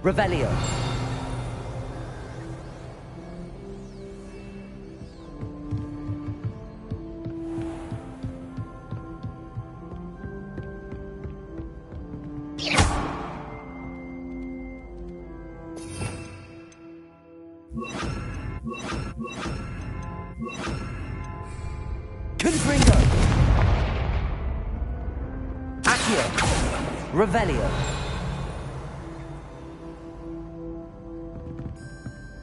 Revelio. Confringo. Accio. Revelio.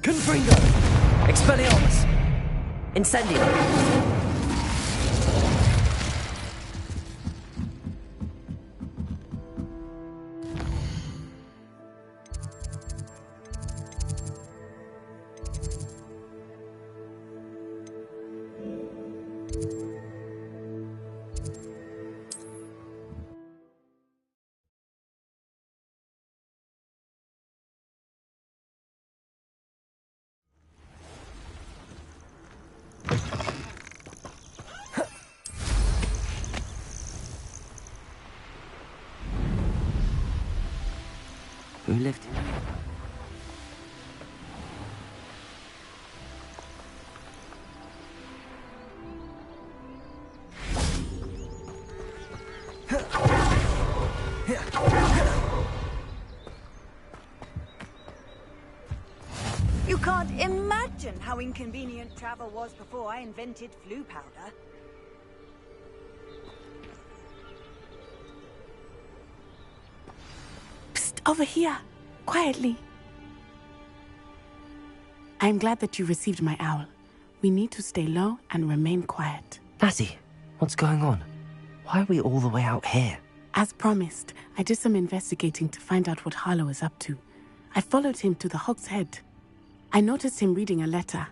Confringo! Expelliarmus! Incendio! Who lived here? You can't imagine how inconvenient travel was before I invented flu powder. Over here, quietly. I'm glad that you received my owl. We need to stay low and remain quiet. Natty, what's going on? Why are we all the way out here? As promised, I did some investigating to find out what Harlow is up to. I followed him to the Hog's Head. I noticed him reading a letter.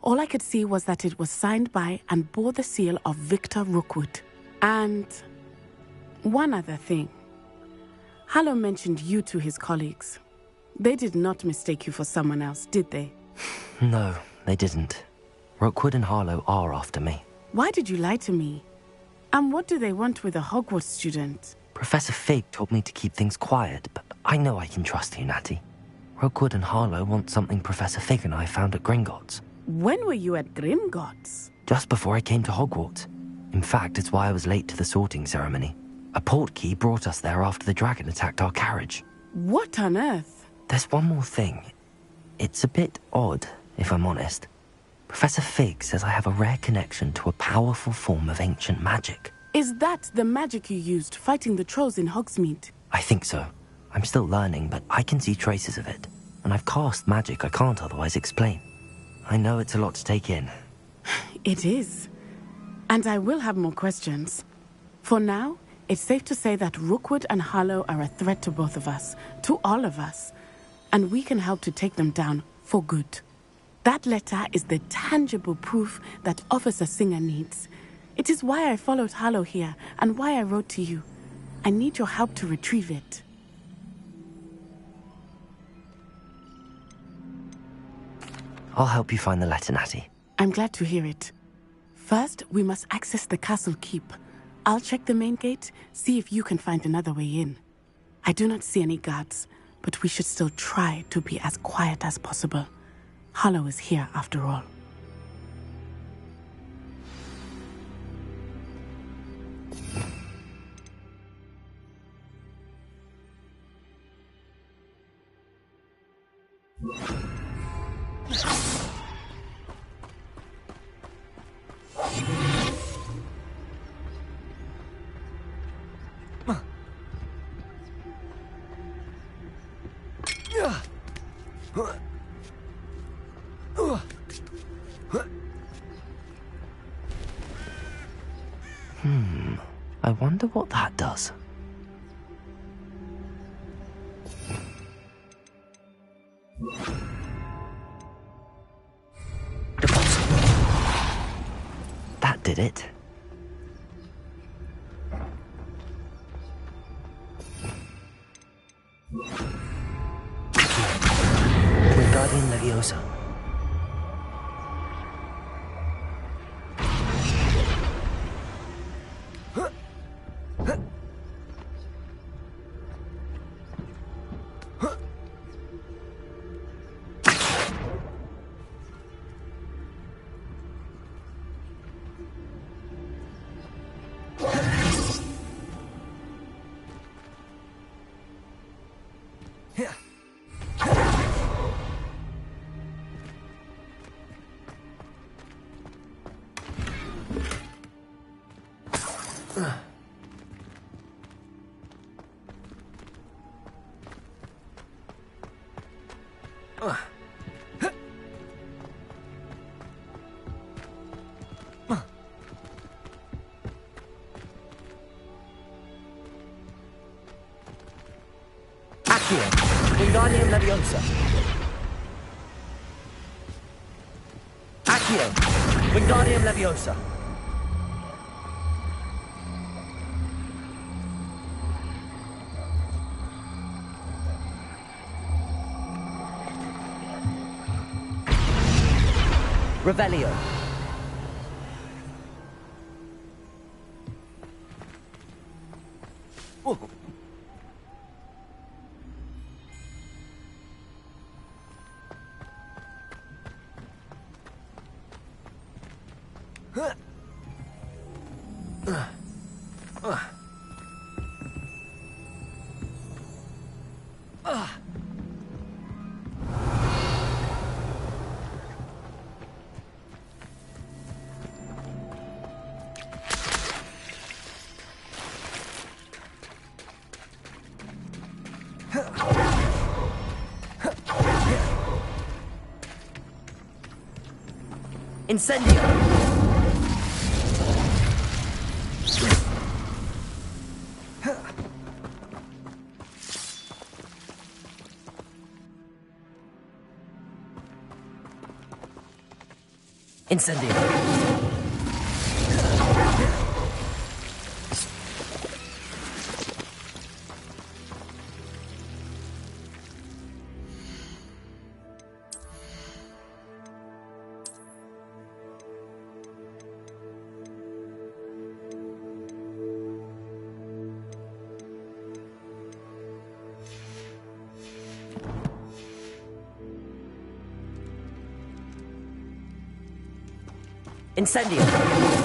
All I could see was that it was signed by and bore the seal of Victor Rookwood. And one other thing. Harlow mentioned you to his colleagues. They did not mistake you for someone else, did they? No, they didn't. Rookwood and Harlow are after me. Why did you lie to me? And what do they want with a Hogwarts student? Professor Fig told me to keep things quiet, but I know I can trust you, Natty. Rookwood and Harlow want something Professor Fig and I found at Gringotts. When were you at Gringotts? Just before I came to Hogwarts. In fact, it's why I was late to the sorting ceremony. A portkey brought us there after the dragon attacked our carriage. What on earth? There's one more thing. It's a bit odd, if I'm honest. Professor Fig says I have a rare connection to a powerful form of ancient magic. Is that the magic you used fighting the trolls in Hogsmeade? I think so. I'm still learning, but I can see traces of it. And I've cast magic I can't otherwise explain. I know it's a lot to take in. It is. And I will have more questions. For now, it's safe to say that Rookwood and Harlow are a threat to both of us, to all of us, and we can help to take them down for good. That letter is the tangible proof that Officer Singer needs. It is why I followed Harlow here and why I wrote to you. I need your help to retrieve it. I'll help you find the letter, Natty. I'm glad to hear it. First, we must access the castle keep. I'll check the main gate, see if you can find another way in. I do not see any guards, but we should still try to be as quiet as possible. Harlow is here after all. I wonder what that does. That did it. Wingardium Leviosa. Wingardium Leviosa. Accio. Wingardium Leviosa. Revelio. Incendio! Incendio! Incendio!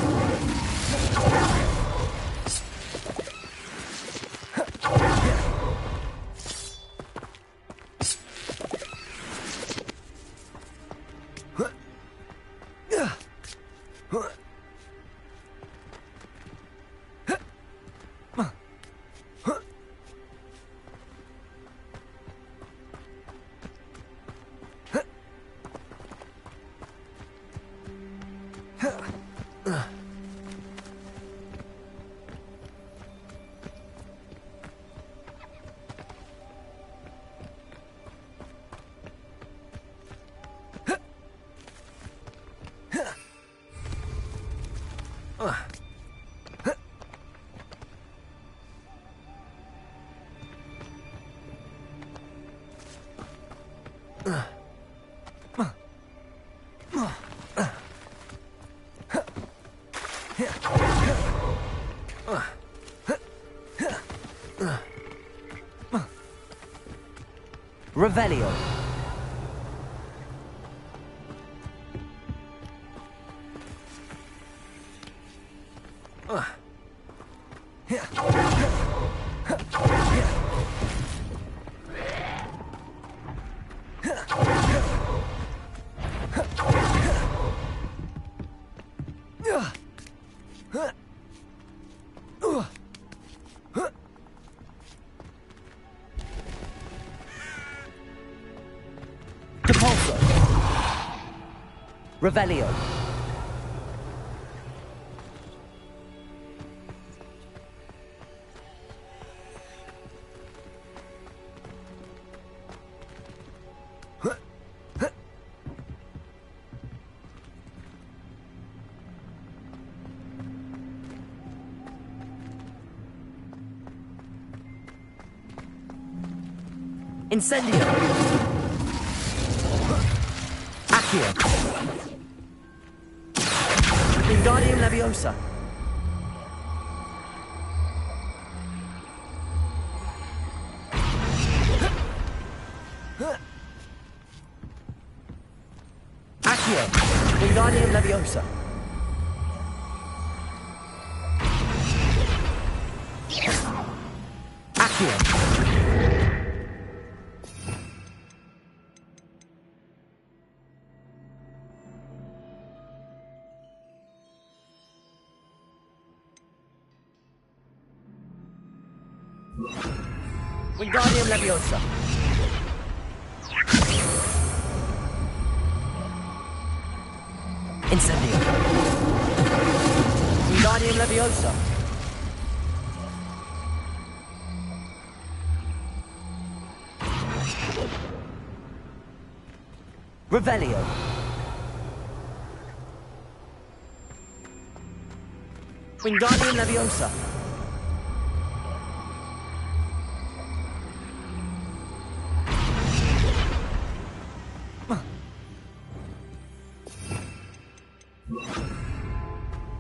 Revelio. Revelio. Incendio! Accio! Wingardium Leviosa! Accio! Wingardium Leviosa! Accio! Wingardium Leviosa! Incendio! Wingardium Leviosa! Revelio! Wingardium Leviosa!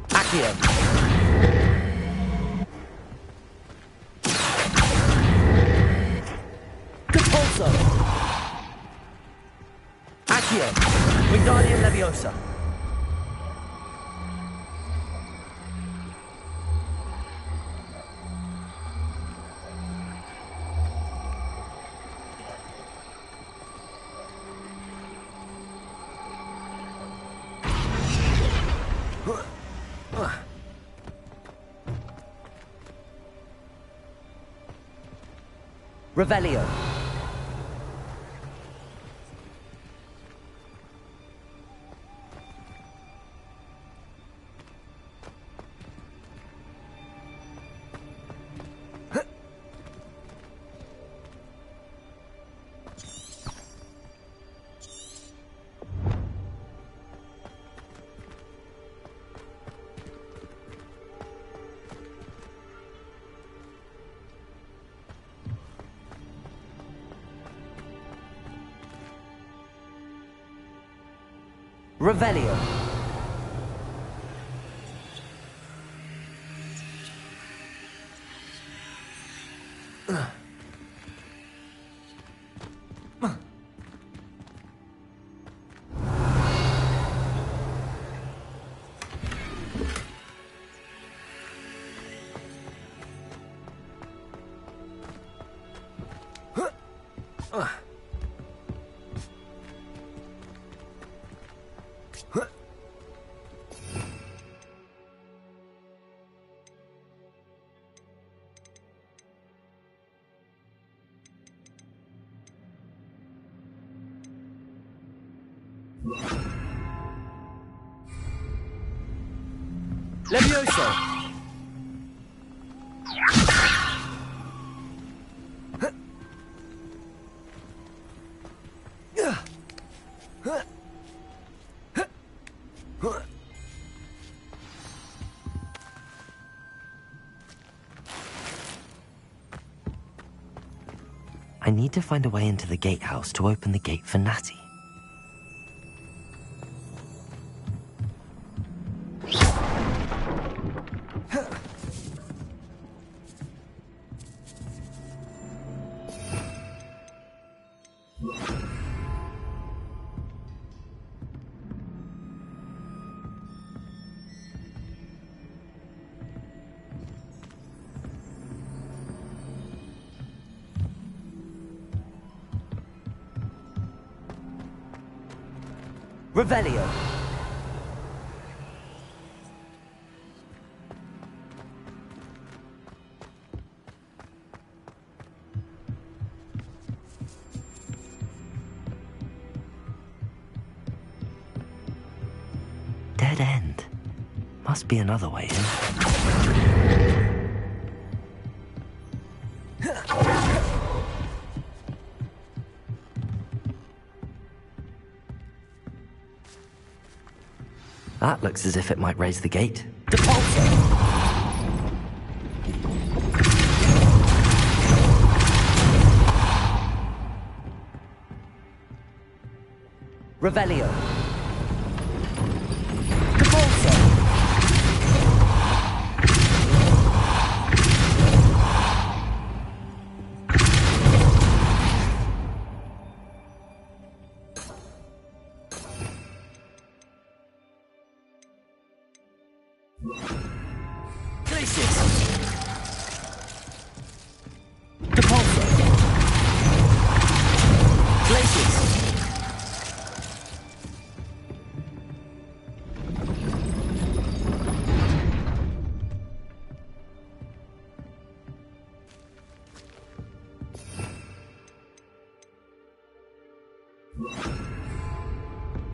Accio! Compulso! Accio! Wingardium Leviosa! Revelio! Revelio! Levioso! I need to find a way into the gatehouse to open the gate for Natty. Revelio! Dead end. Must be another way in. That looks as if it might raise the gate. Depulso! Revelio. Capolso. Glacius. Capolso. Glacius.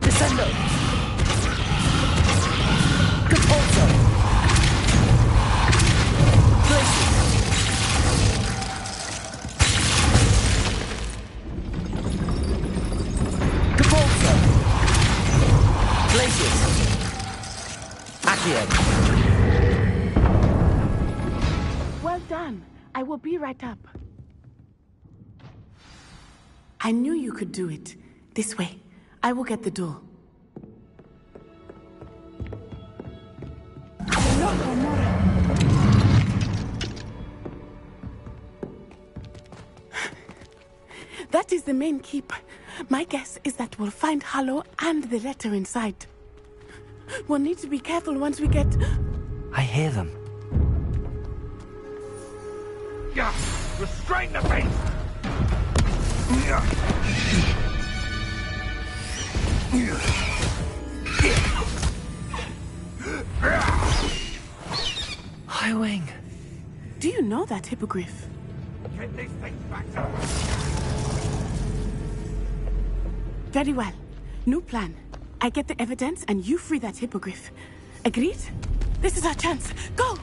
Descendo. Capolso. Glacius. Capolso. Glacius. Accio. Well done. I will be right up. I knew you could do it. This way. I will get the door. That is the main keep. My guess is that we'll find Hallow and the letter inside. We'll need to be careful once we get... I hear them. Yeah, restrain the beast! Highwing. Do you know that hippogriff? Get these things back to... Very well. New plan. I get the evidence and you free that hippogriff. Agreed? This is our chance. Go!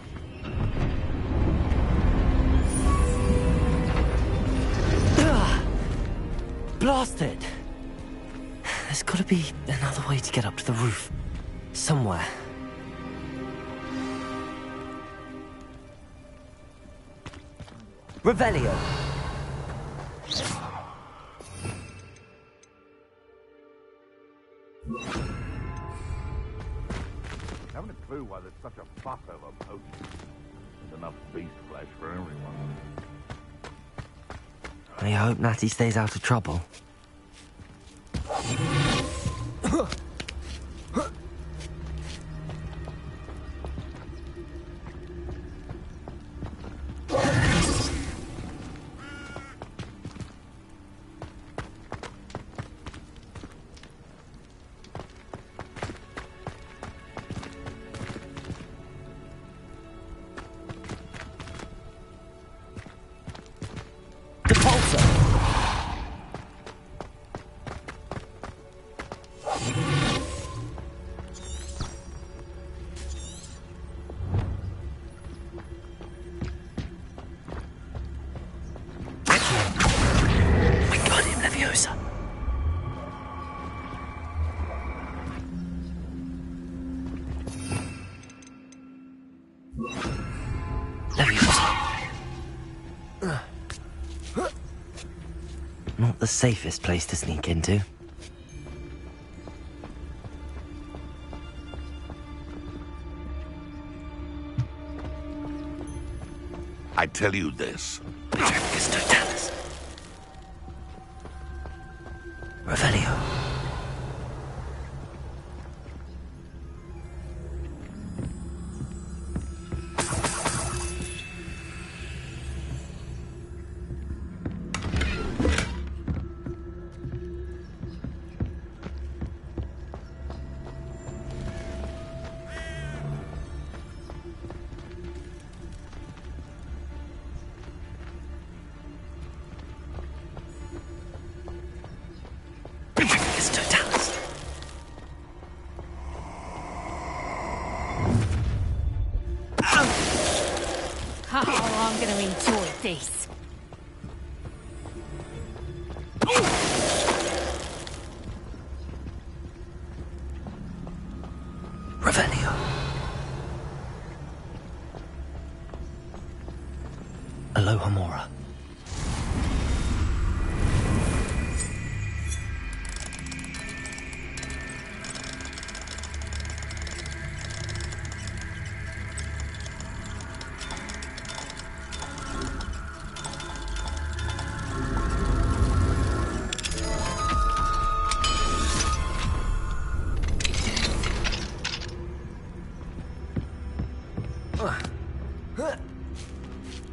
Blasted! There's gotta be another way to get up to the roof. Somewhere. Revelio. Haven't a clue why there's such a fuss over potions. There's enough beast flesh for everyone. I hope Natty stays out of trouble. Not the safest place to sneak into. I tell you this. Revelio. Oh, I'm gonna enjoy this. Revelio. Alohomora.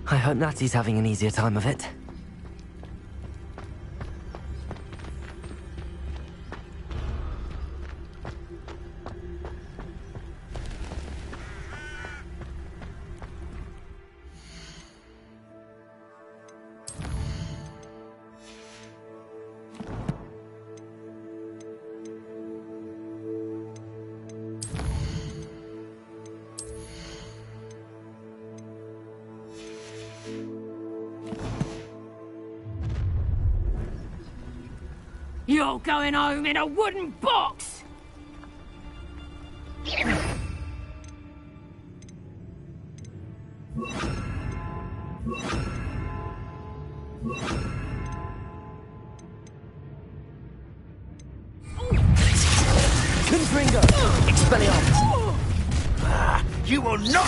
I hope Natty's having an easier time of it. You're going home in a wooden box! Confringo! Expelliarmus! You will not!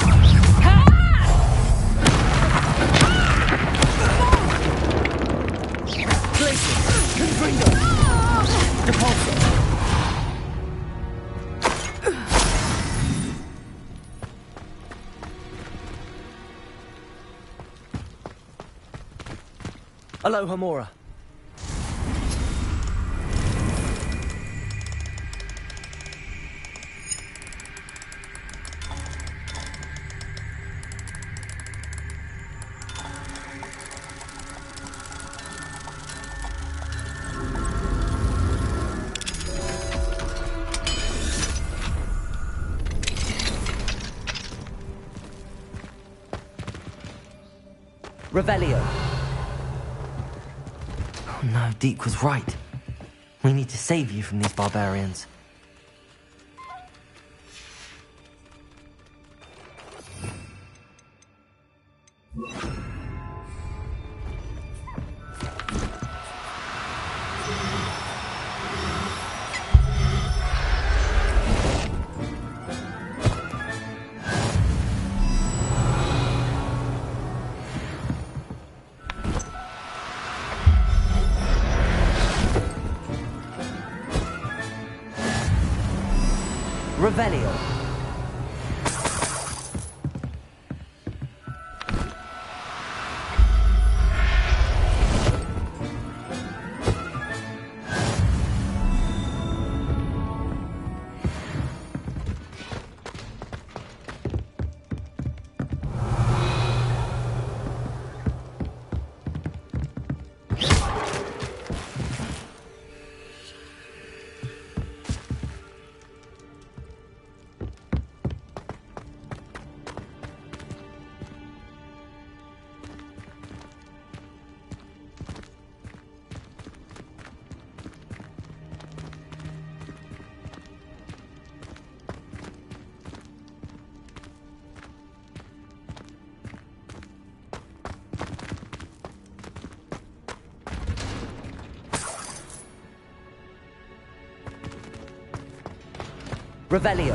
Glacius! Confringo! Depulso! Aloha Mora. Revelio. Oh no, Deke was right. We need to save you from these barbarians. Revelio. Revelio.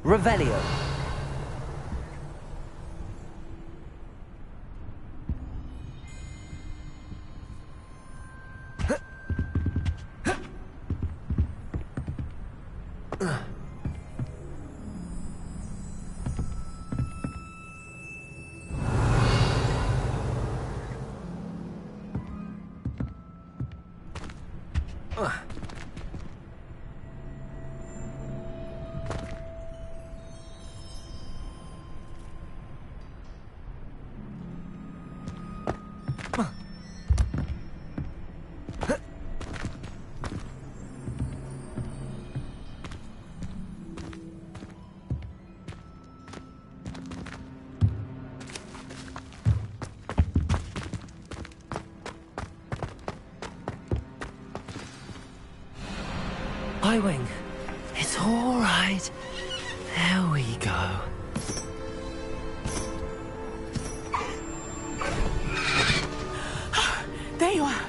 Revelio. Highwing, it's all right. There we go. There you are.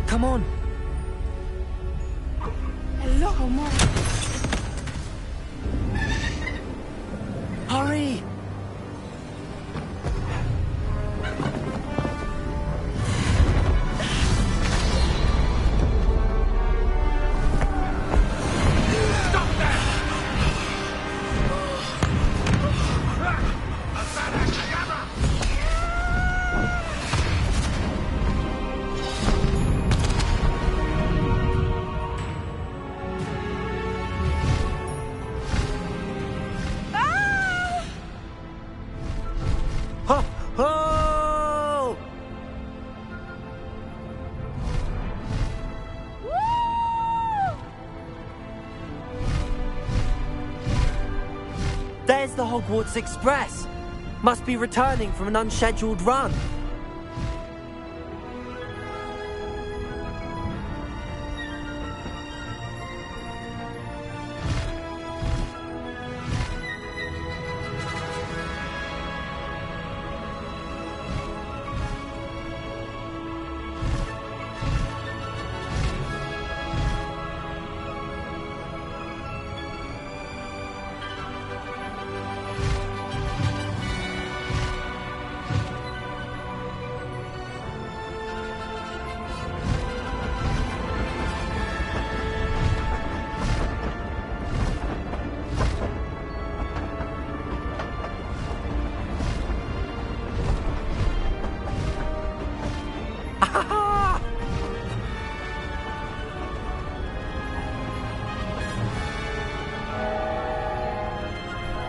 Come on. Hello, Mom. Hurry! Ho! Ho! There's the Hogwarts Express. Must be returning from an unscheduled run.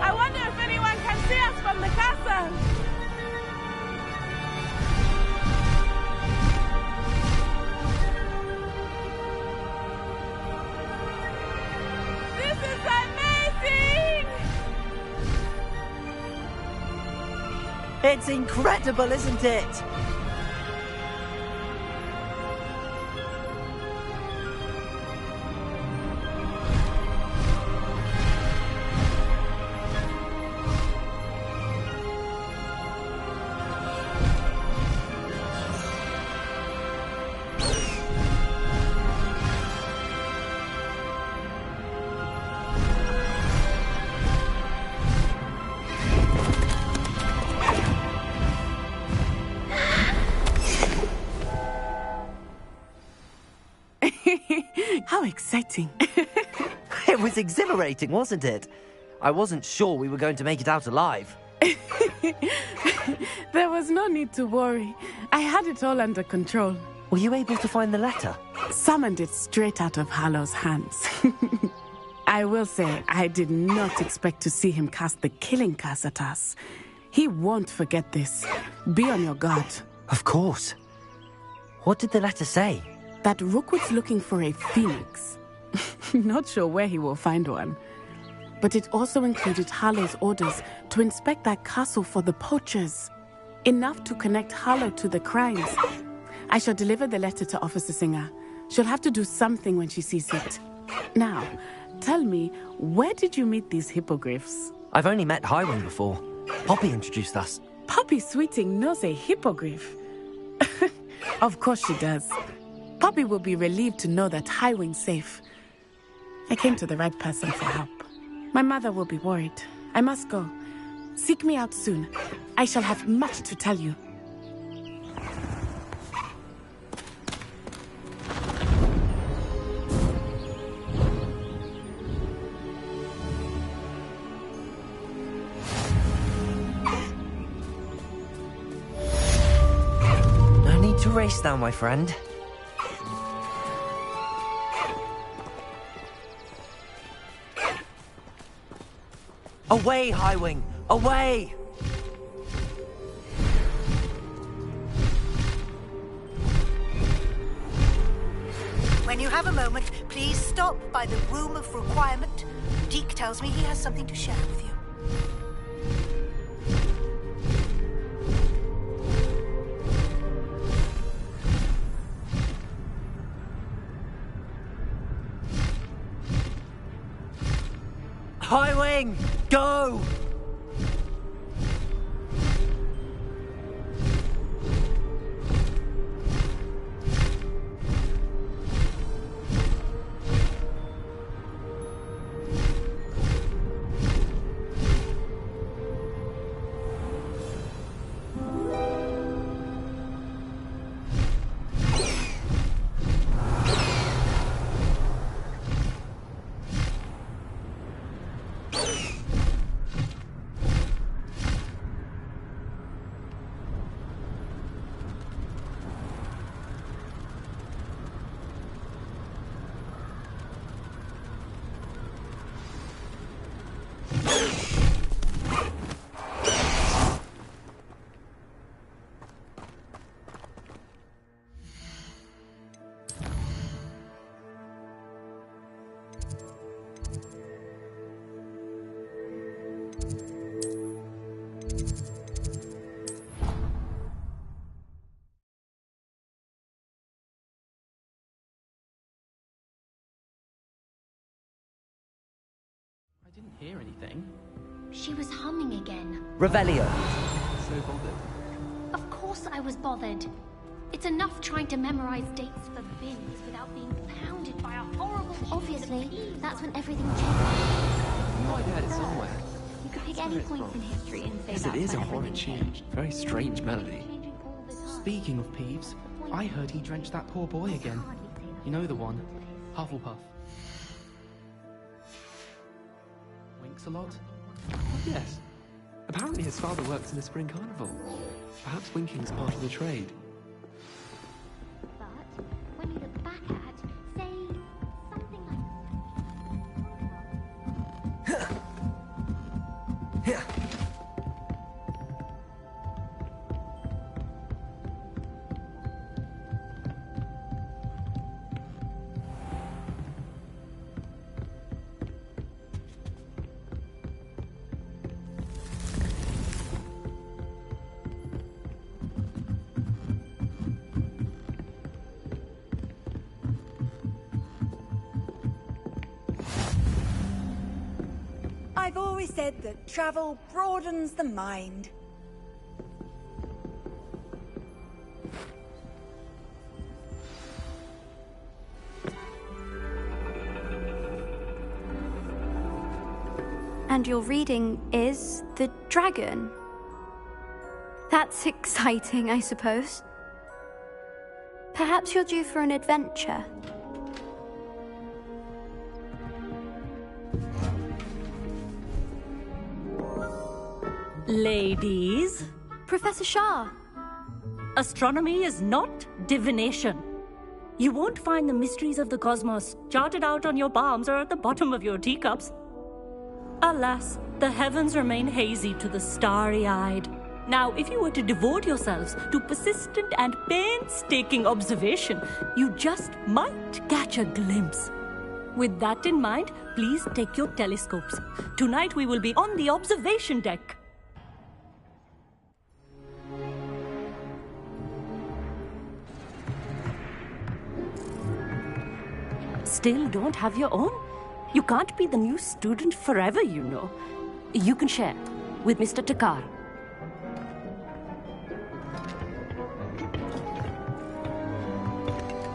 I wonder if anyone can see us from the castle. This is amazing! It's incredible, isn't it? How exciting. It was exhilarating, wasn't it? I wasn't sure we were going to make it out alive. There was no need to worry. I had it all under control. Were you able to find the letter? Summoned it straight out of Hallow's hands. I will say, I did not expect to see him cast the killing curse at us. He won't forget this. Be on your guard. Of course. What did the letter say? That Rookwood's looking for a phoenix. Not sure where he will find one. But it also included Harlow's orders to inspect that castle for the poachers. Enough to connect Harlow to the crimes. I shall deliver the letter to Officer Singer. She'll have to do something when she sees it. Now, tell me, where did you meet these hippogriffs? I've only met Highwing before. Poppy introduced us. Poppy Sweeting knows a hippogriff. Of course she does. Poppy will be relieved to know that Highwing's safe. I came to the right person for help. My mother will be worried. I must go. Seek me out soon. I shall have much to tell you. No need to race now, my friend. Away, Highwing! Away! When you have a moment, please stop by the Room of Requirement. Deke tells me he has something to share with you. High Wing, go! I didn't hear anything. She was humming again. Revelio. So bothered. Of course I was bothered. It's enough trying to memorize dates for bins without being pounded by a horrible... Obviously, that's when everything changed. I know I'd heard it somewhere. You could pick any point in history and say Yes, that's it is a when horrid everything tune. changed. Very strange melody. Changing all the time. Speaking of Peeves, I heard he drenched that poor boy again. You know the one, Hufflepuff. Winks a lot? Oh, yes. Apparently his father works in a spring carnival. Perhaps winking's part of the trade. But when you look back at, say, something like... I've always said that travel broadens the mind. And your reading is the dragon. That's exciting, I suppose. Perhaps you're due for an adventure. Ladies, Professor Shah. astronomy is not divination. You won't find the mysteries of the cosmos charted out on your palms or at the bottom of your teacups. Alas, the heavens remain hazy to the starry-eyed. Now, if you were to devote yourselves to persistent and painstaking observation, you just might catch a glimpse. With that in mind, please take your telescopes. Tonight we will be on the observation deck. Still don't have your own? You can't be the new student forever, you know. You can share with Mr. Takar.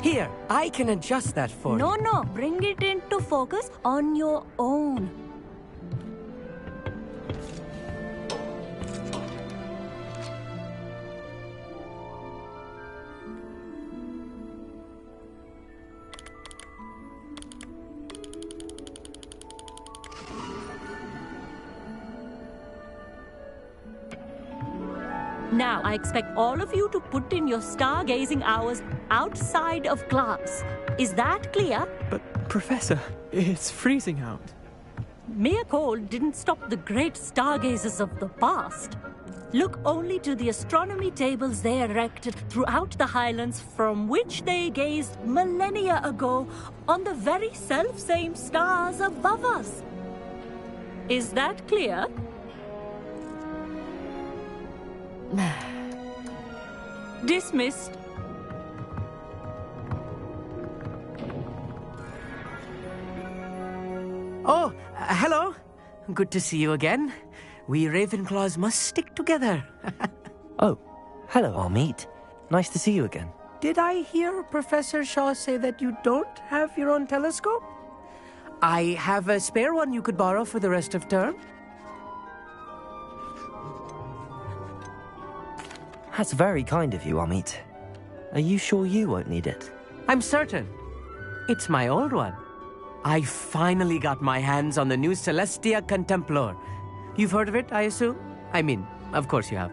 Here, I can adjust that for you. No, bring it into focus on your own. Now, I expect all of you to put in your stargazing hours outside of class. Is that clear? But, Professor, it's freezing out. Mere cold didn't stop the great stargazers of the past. Look only to the astronomy tables they erected throughout the Highlands from which they gazed millennia ago on the very self-same stars above us. Is that clear? Dismissed. Oh, hello. good to see you again. We Ravenclaws must stick together. Oh, hello, Amit. Nice to see you again. Did I hear Professor Shaw say that you don't have your own telescope? I have a spare one you could borrow for the rest of term. That's very kind of you, Amit. Are you sure you won't need it? I'm certain. It's my old one. I finally got my hands on the new Celestia Contemplar. You've heard of it, I assume? I mean, of course you have.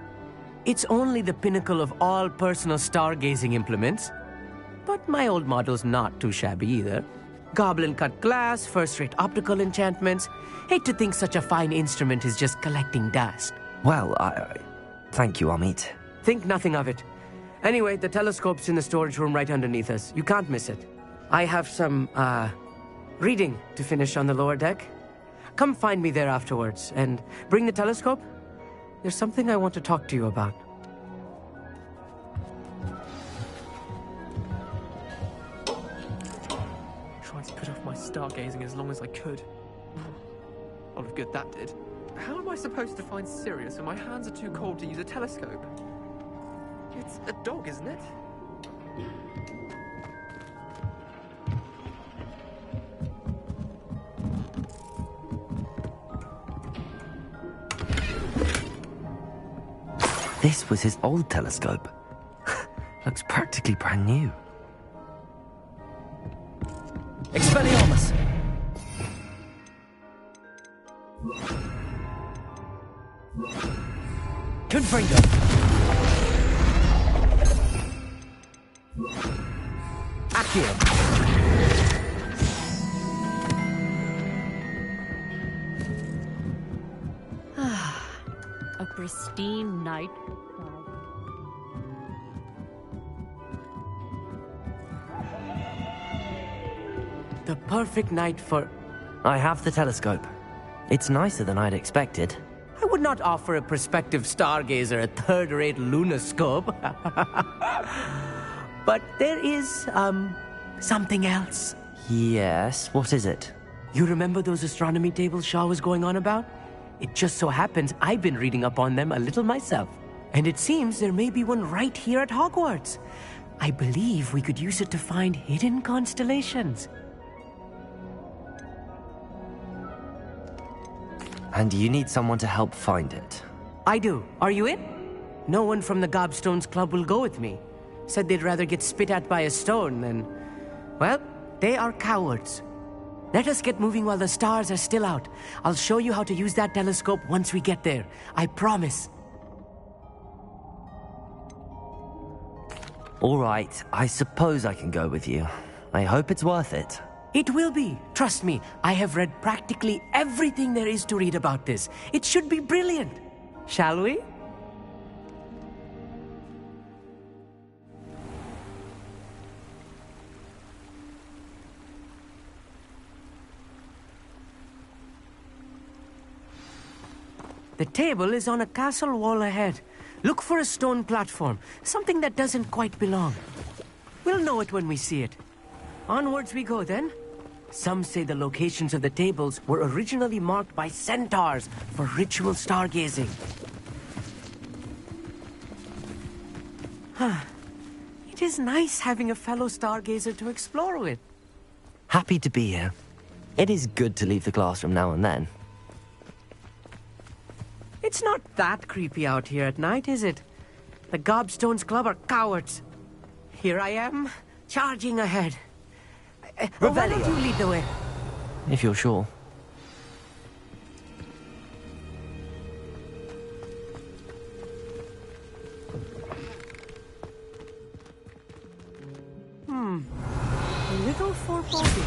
It's only the pinnacle of all personal stargazing implements. But my old model's not too shabby either. Goblin-cut glass, first-rate optical enchantments. Hate to think such a fine instrument is just collecting dust. Well, thank you, Amit. Think nothing of it. Anyway, the telescope's in the storage room right underneath us. You can't miss it. I have some, reading to finish on the lower deck. Come find me there afterwards, and bring the telescope. There's something I want to talk to you about. Tried to put off my stargazing as long as I could. A lot of good that did. How am I supposed to find Sirius when my hands are too cold to use a telescope? It's a dog, isn't it? This was his old telescope. Looks practically brand new. Expelliarmus! Confringo! Accio! A pristine night. The perfect night for... I have the telescope. It's nicer than I'd expected. I would not offer a prospective stargazer a third-rate lunoscope. But there is, something else. Yes, what is it? You remember those astronomy tables Shaw was going on about? It just so happens I've been reading up on them a little myself. And it seems there may be one right here at Hogwarts. I believe we could use it to find hidden constellations. And you need someone to help find it. I do. Are you in? No one from the Gobstones Club will go with me. Said they'd rather get spit at by a stone than... Well, they are cowards. Let us get moving while the stars are still out. I'll show you how to use that telescope once we get there. I promise. All right, I suppose I can go with you. I hope it's worth it. It will be. Trust me, I have read practically everything there is to read about this. It should be brilliant. Shall we? The table is on a castle wall ahead. Look for a stone platform, something that doesn't quite belong. We'll know it when we see it. Onwards we go then. Some say the locations of the tables were originally marked by centaurs for ritual stargazing. It is nice having a fellow stargazer to explore with. Happy to be here. It is good to leave the classroom now and then. It's not that creepy out here at night, is it? The Gobstones Club are cowards. Here I am, charging ahead. Why don't you lead the way? If you're sure. A little foreboding.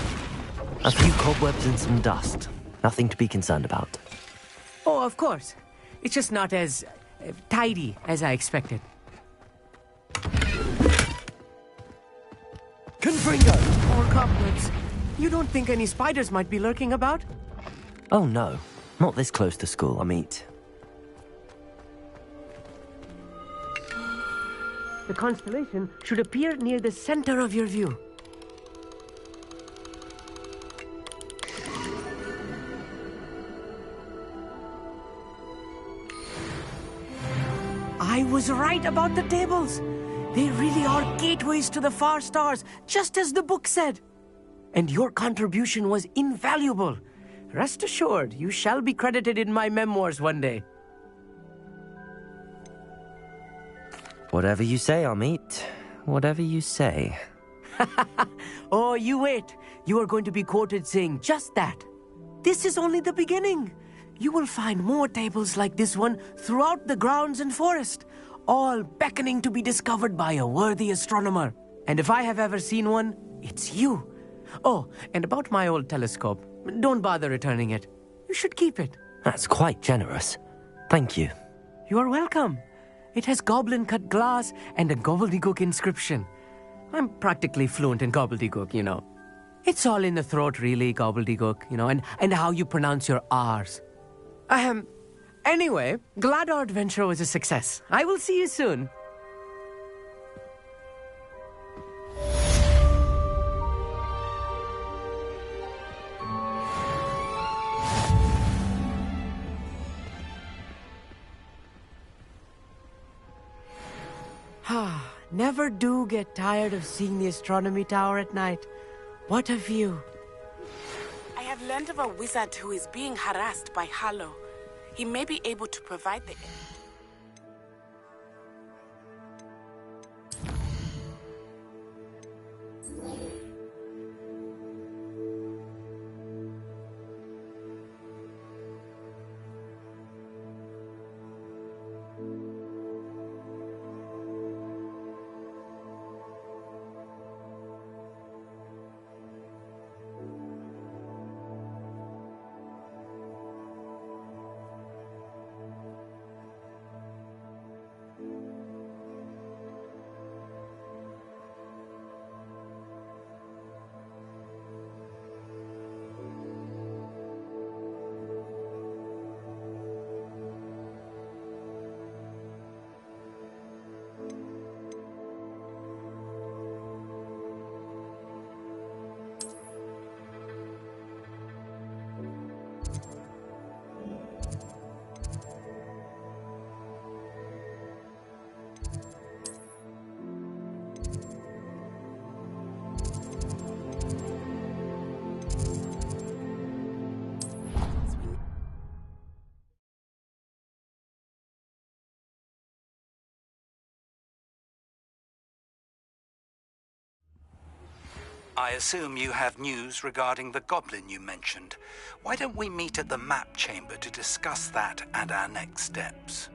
A few cobwebs and some dust. Nothing to be concerned about. Oh, of course. It's just not as tidy as I expected. Confringo! More cobwebs. You don't think any spiders might be lurking about? Oh no, not this close to school, Amit. The constellation should appear near the center of your view. I was right about the tables. They really are gateways to the far stars, just as the book said. And your contribution was invaluable. Rest assured, you shall be credited in my memoirs one day. Whatever you say, Amit. Whatever you say. Oh, you wait. You are going to be quoted saying just that. This is only the beginning. You will find more tables like this one throughout the grounds and forest, all beckoning to be discovered by a worthy astronomer. And if I have ever seen one, it's you. Oh, and about my old telescope, don't bother returning it. You should keep it. That's quite generous. Thank you. You are welcome. It has goblin-cut glass and a gobbledygook inscription. I'm practically fluent in gobbledygook, you know. It's all in the throat, really, gobbledygook, you know, and how you pronounce your R's. Anyway, glad our adventure was a success. I will see you soon. Never do get tired of seeing the astronomy tower at night. What a view. I have learned of a wizard who is being harassed by Hallow. He may be able to provide the... I assume you have news regarding the goblin you mentioned. Why don't we meet at the map chamber to discuss that and our next steps?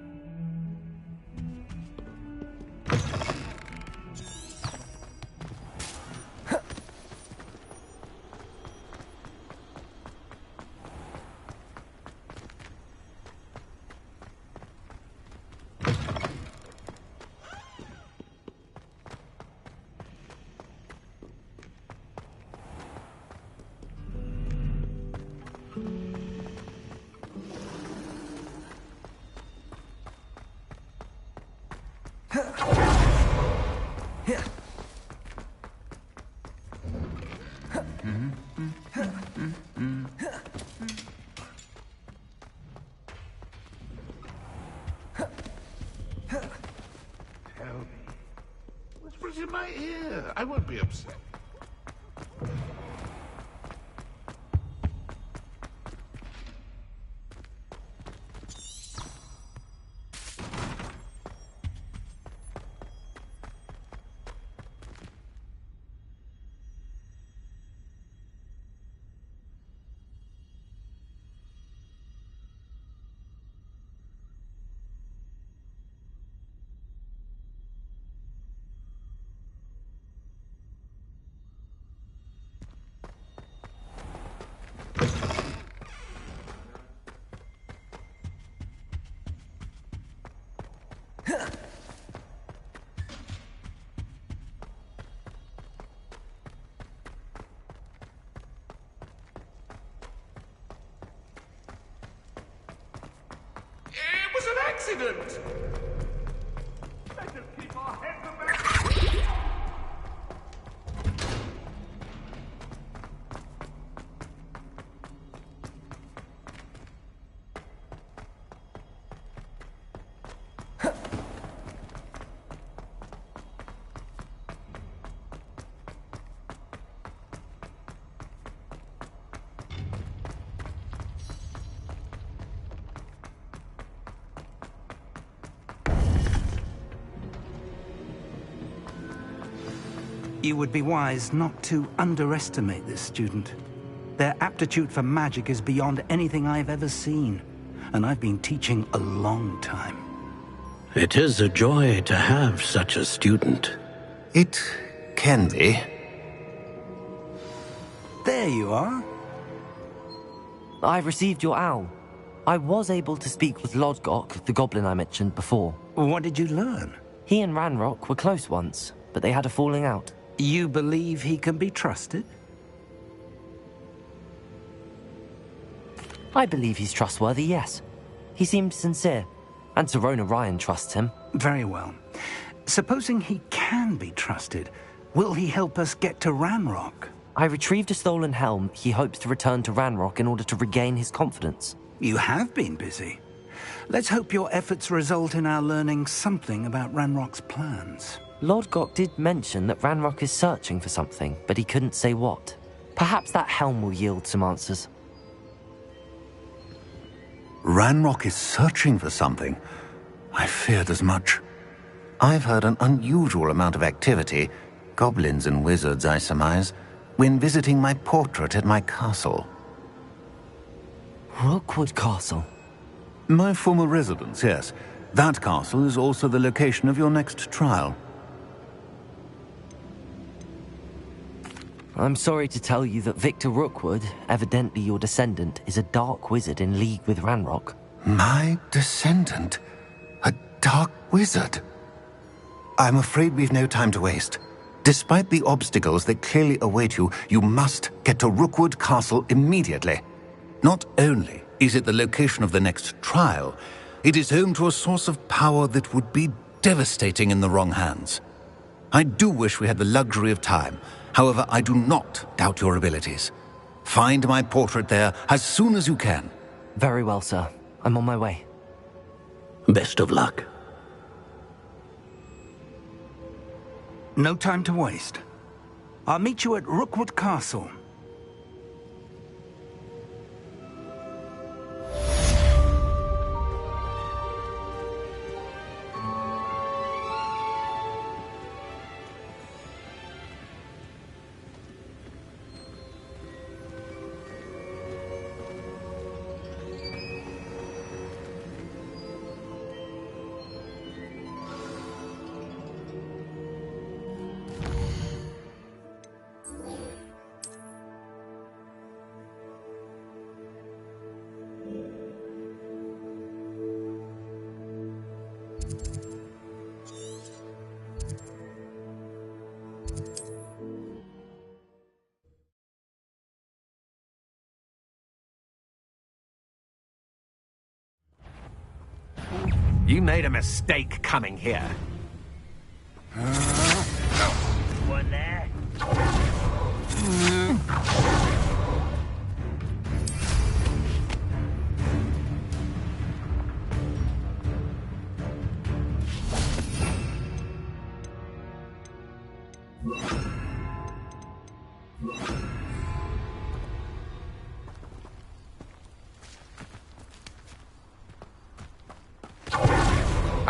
Whisper's in my ear. I won't be upset. It was an accident! Better keep our heads about. You would be wise not to underestimate this student. Their aptitude for magic is beyond anything I've ever seen, and I've been teaching a long time. It is a joy to have such a student. It can be. There you are. I received your owl. I was able to speak with Lodgok, the goblin I mentioned before. What did you learn? He and Ranrock were close once, but they had a falling out. You believe he can be trusted? I believe he's trustworthy, yes. He seems sincere, and Serona Ryan trusts him. Very well. Supposing he can be trusted, will he help us get to Ranrock? I retrieved a stolen helm he hopes to return to Ranrock in order to regain his confidence. You have been busy. Let's hope your efforts result in our learning something about Ranrock's plans. Lodgok did mention that Ranrock is searching for something, but he couldn't say what. Perhaps that helm will yield some answers. Ranrock is searching for something. I feared as much. I've heard an unusual amount of activity, goblins and wizards, I surmise, when visiting my portrait at my castle. Rookwood Castle? My former residence, yes. That castle is also the location of your next trial. I'm sorry to tell you that Victor Rookwood, evidently your descendant, is a dark wizard in league with Ranrock. My descendant? A dark wizard? I'm afraid we've no time to waste. Despite the obstacles that clearly await you, you must get to Rookwood Castle immediately. Not only is it the location of the next trial, it is home to a source of power that would be devastating in the wrong hands. I do wish we had the luxury of time. However, I do not doubt your abilities. Find my portrait there as soon as you can. Very well, sir. I'm on my way. Best of luck. No time to waste. I'll meet you at Rookwood Castle. You made a mistake coming here. One there.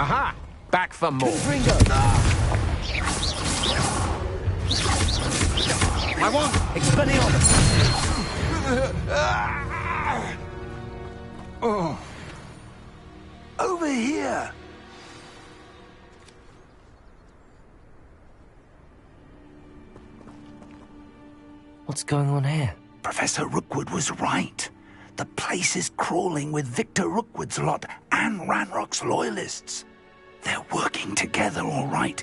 Aha! Back for more. I want Expelliarmus! Oh. Over here! What's going on here? Professor Rookwood was right. The place is crawling with Victor Rookwood's lot and Ranrock's loyalists. They're working together, all right,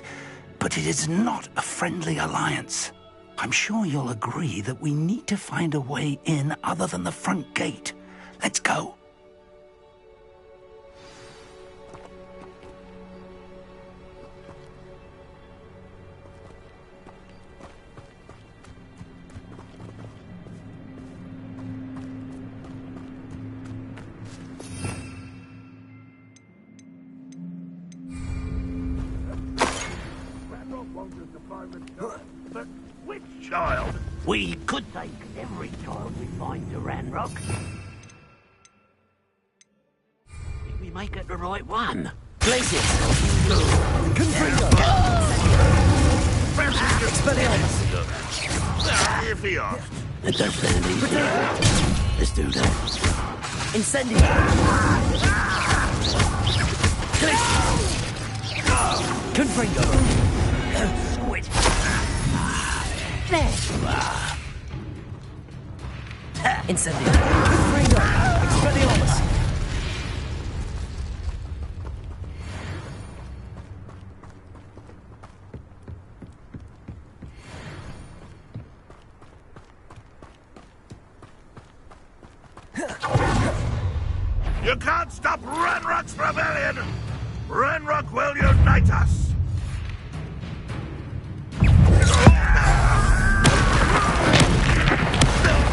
but it is not a friendly alliance. I'm sure you'll agree that we need to find a way in other than the front gate. Let's go. But which child? We could take every child we find to Ranrock. Did we make it the right one? Places. Expelliarmus! If he asked. It does sound easy. Let's do that. Incendio! Confringo! Squid! There you are! Incendio! Confringo! Expelliarmus! You can't stop Ranrock's rebellion! Ranrock will unite us!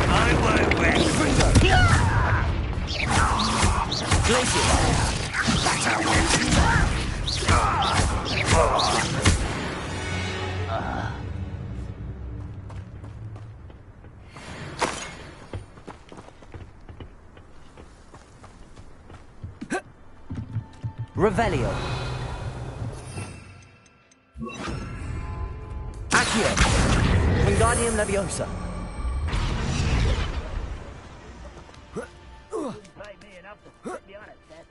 I won't rest! Glacier! That's how Revelio. Accio. Wingardium Leviosa. pay me enough to put me on a test,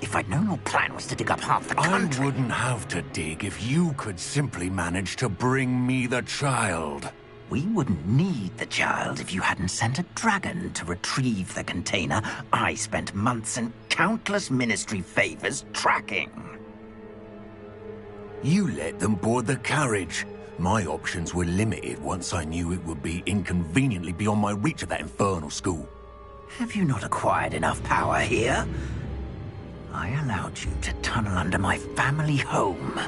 If I'd known your plan was to dig up half the country... I wouldn't have to dig if you could simply manage to bring me the child. We wouldn't need the child if you hadn't sent a dragon to retrieve the container I spent months and countless ministry favors tracking. You let them board the carriage. My options were limited once I knew it would be inconveniently beyond my reach at that infernal school. Have you not acquired enough power here? I allowed you to tunnel under my family home.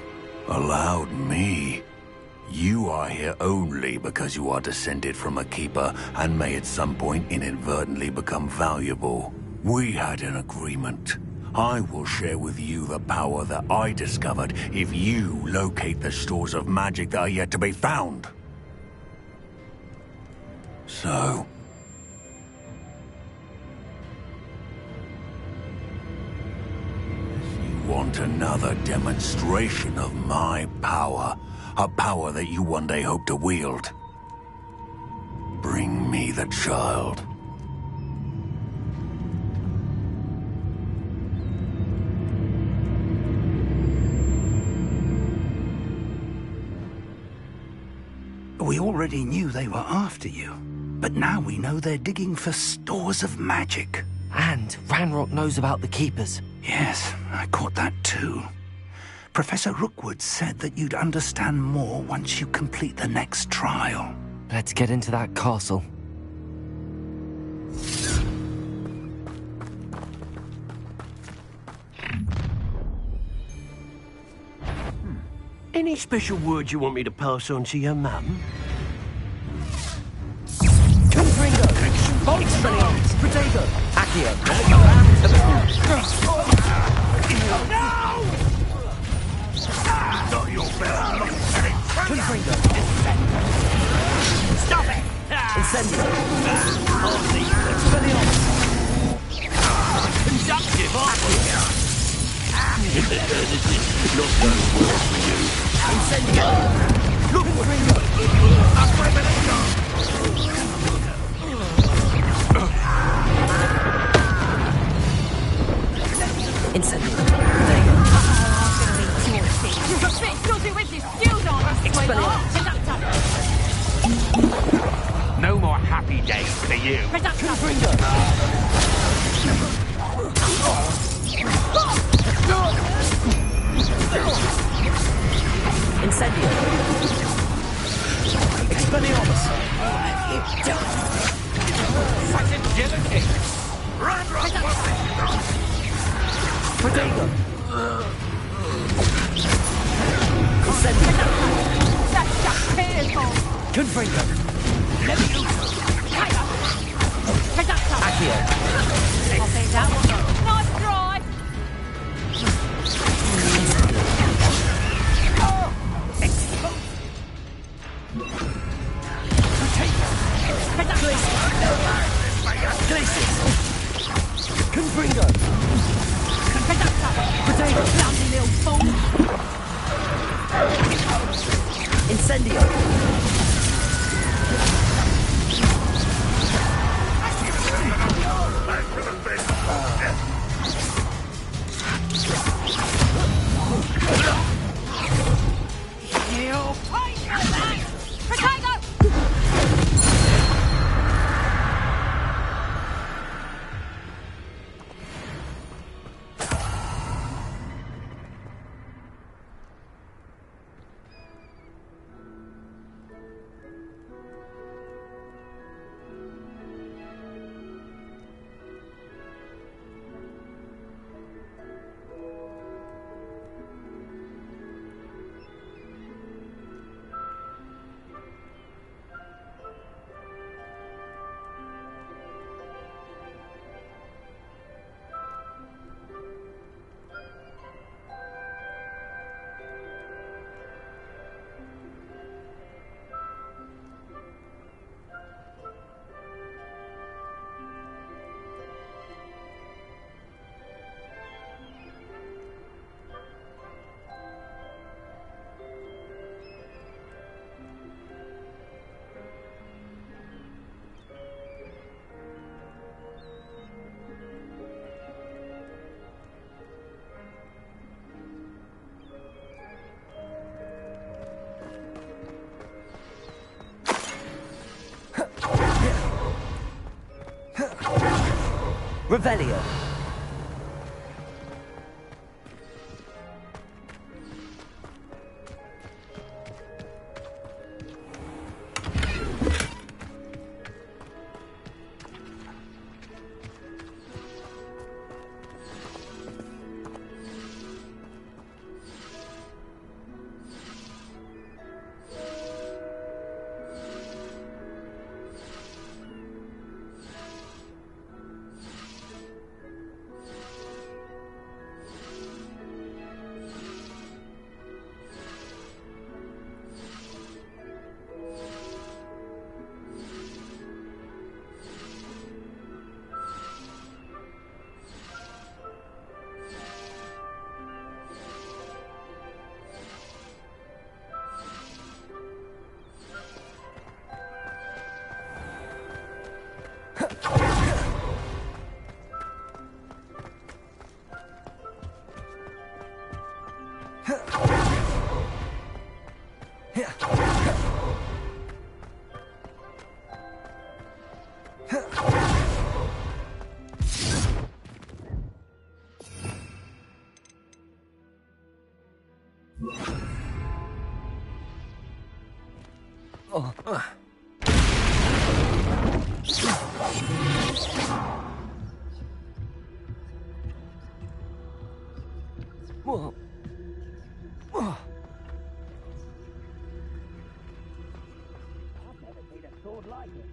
Allowed me? You are here only because you are descended from a keeper and may at some point inadvertently become valuable. We had an agreement. I will share with you the power that I discovered if you locate the stores of magic that are yet to be found. So... want another demonstration of my power, a power that you one day hope to wield. Bring me the child. We already knew they were after you, but now we know they're digging for stores of magic. And Ranrock knows about the Keepers. Yes, I caught that too. Professor Rookwood said that you'd understand more once you complete the next trial. Let's get into that castle. Any special words you want me to pass on to your mum? Confringo! Expelliarmus! Potato! Accio! No! Not your bell! Confringo! Stop it! Incendio! Expelliarmus! Conductive, Accio! This is not going well for you. Incendio! Look, Confringo! Incendio! There you go. You've got bit filthy with this shield on! No more happy days for you. Confringo! Incendio! Protego! Incendio! Confringo! Accio! I'll say that one. Nice try! Glacius! Confringo! Protego! Clumsy little fool! Incendio! You fight your man! Protego! Revelio! Whoa. Whoa. I've never seen a sword like it.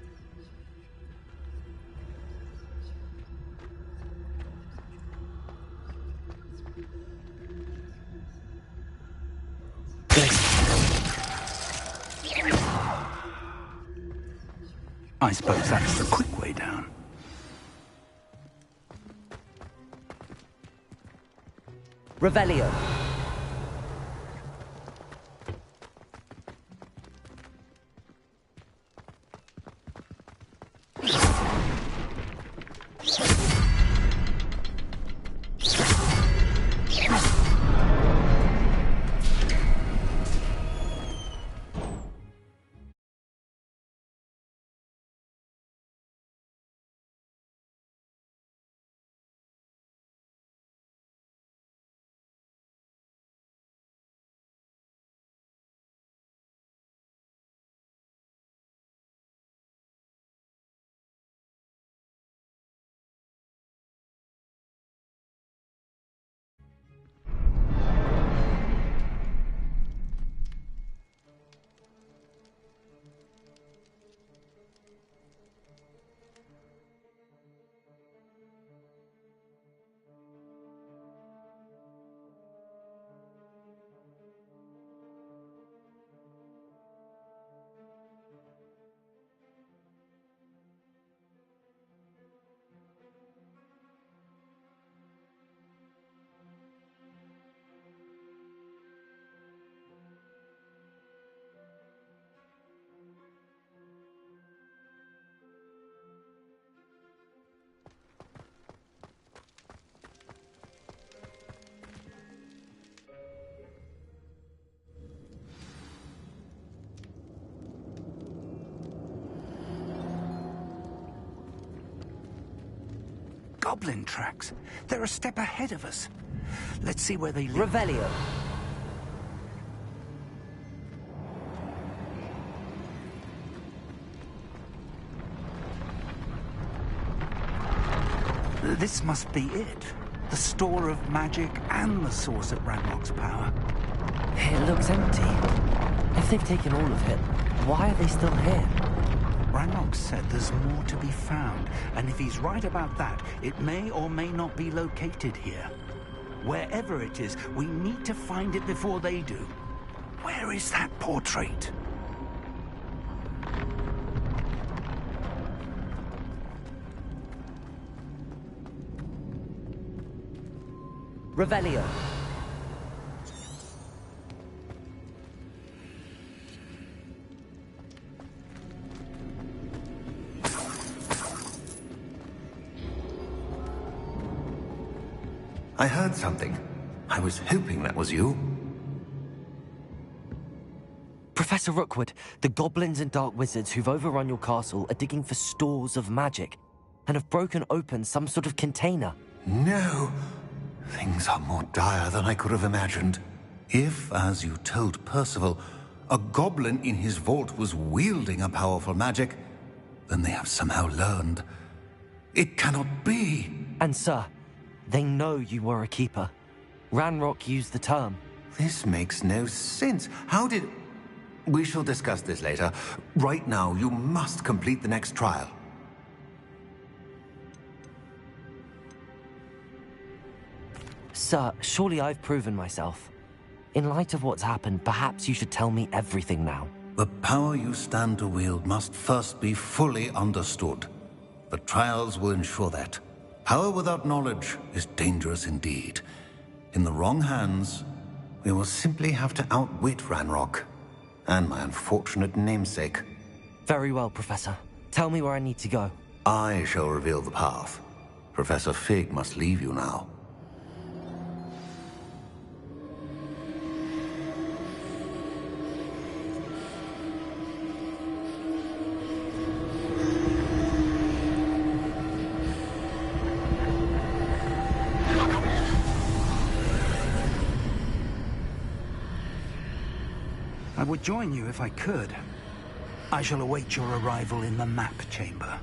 I suppose that's the quick way down. Revelio! goblin tracks. They're a step ahead of us. Let's see where they lead. Revelio. This must be it. The store of magic and the source of Ranrock's power. It looks empty. If they've taken all of it, why are they still here? Ranrock said there's more to be found, and if he's right about that, it may or may not be located here. Wherever it is, we need to find it before they do. Where is that portrait? Revelio. I heard something. I was hoping that was you. Professor Rookwood, the goblins and dark wizards who've overrun your castle are digging for stores of magic and have broken open some sort of container. No. Things are more dire than I could have imagined. If, as you told Percival, a goblin in his vault was wielding a powerful magic, then they have somehow learned. It cannot be. And sir, they know you were a keeper. Ranrock used the term. This makes no sense. How did... We shall discuss this later. Right now, you must complete the next trial. Sir, surely I've proven myself. In light of what's happened, perhaps you should tell me everything now. The power you stand to wield must first be fully understood. The trials will ensure that. Power without knowledge is dangerous indeed. In the wrong hands, we will simply have to outwit Ranrock and my unfortunate namesake. Very well, Professor. Tell me where I need to go. I shall reveal the path. Professor Fig must leave you now. I would join you if I could. I shall await your arrival in the map chamber.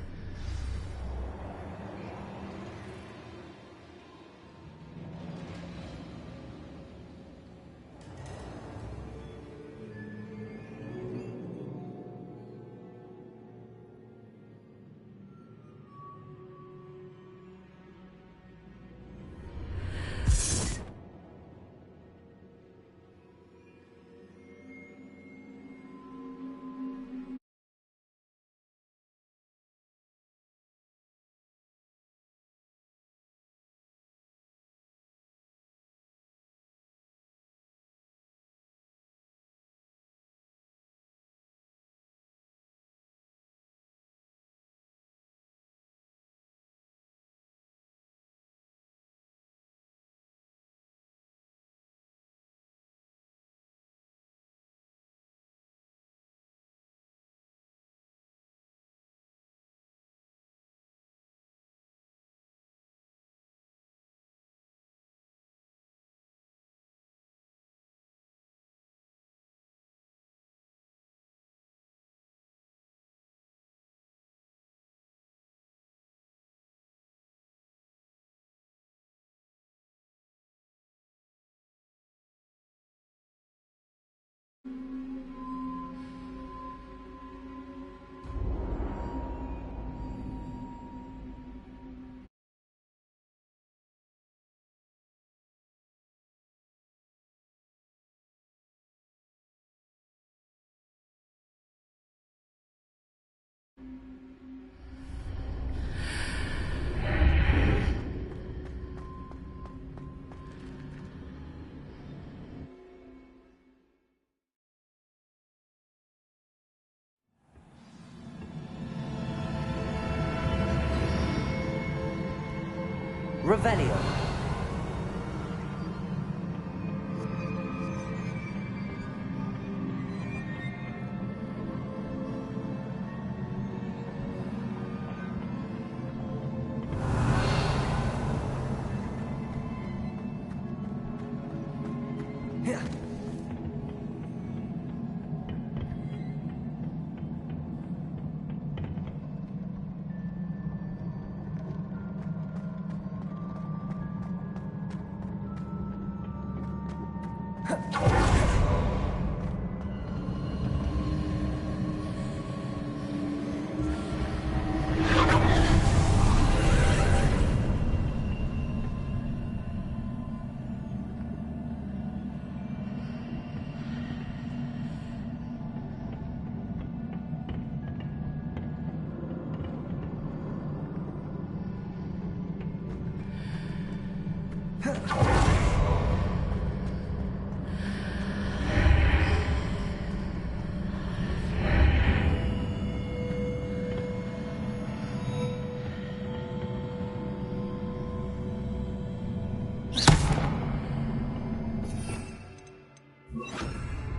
Revelio.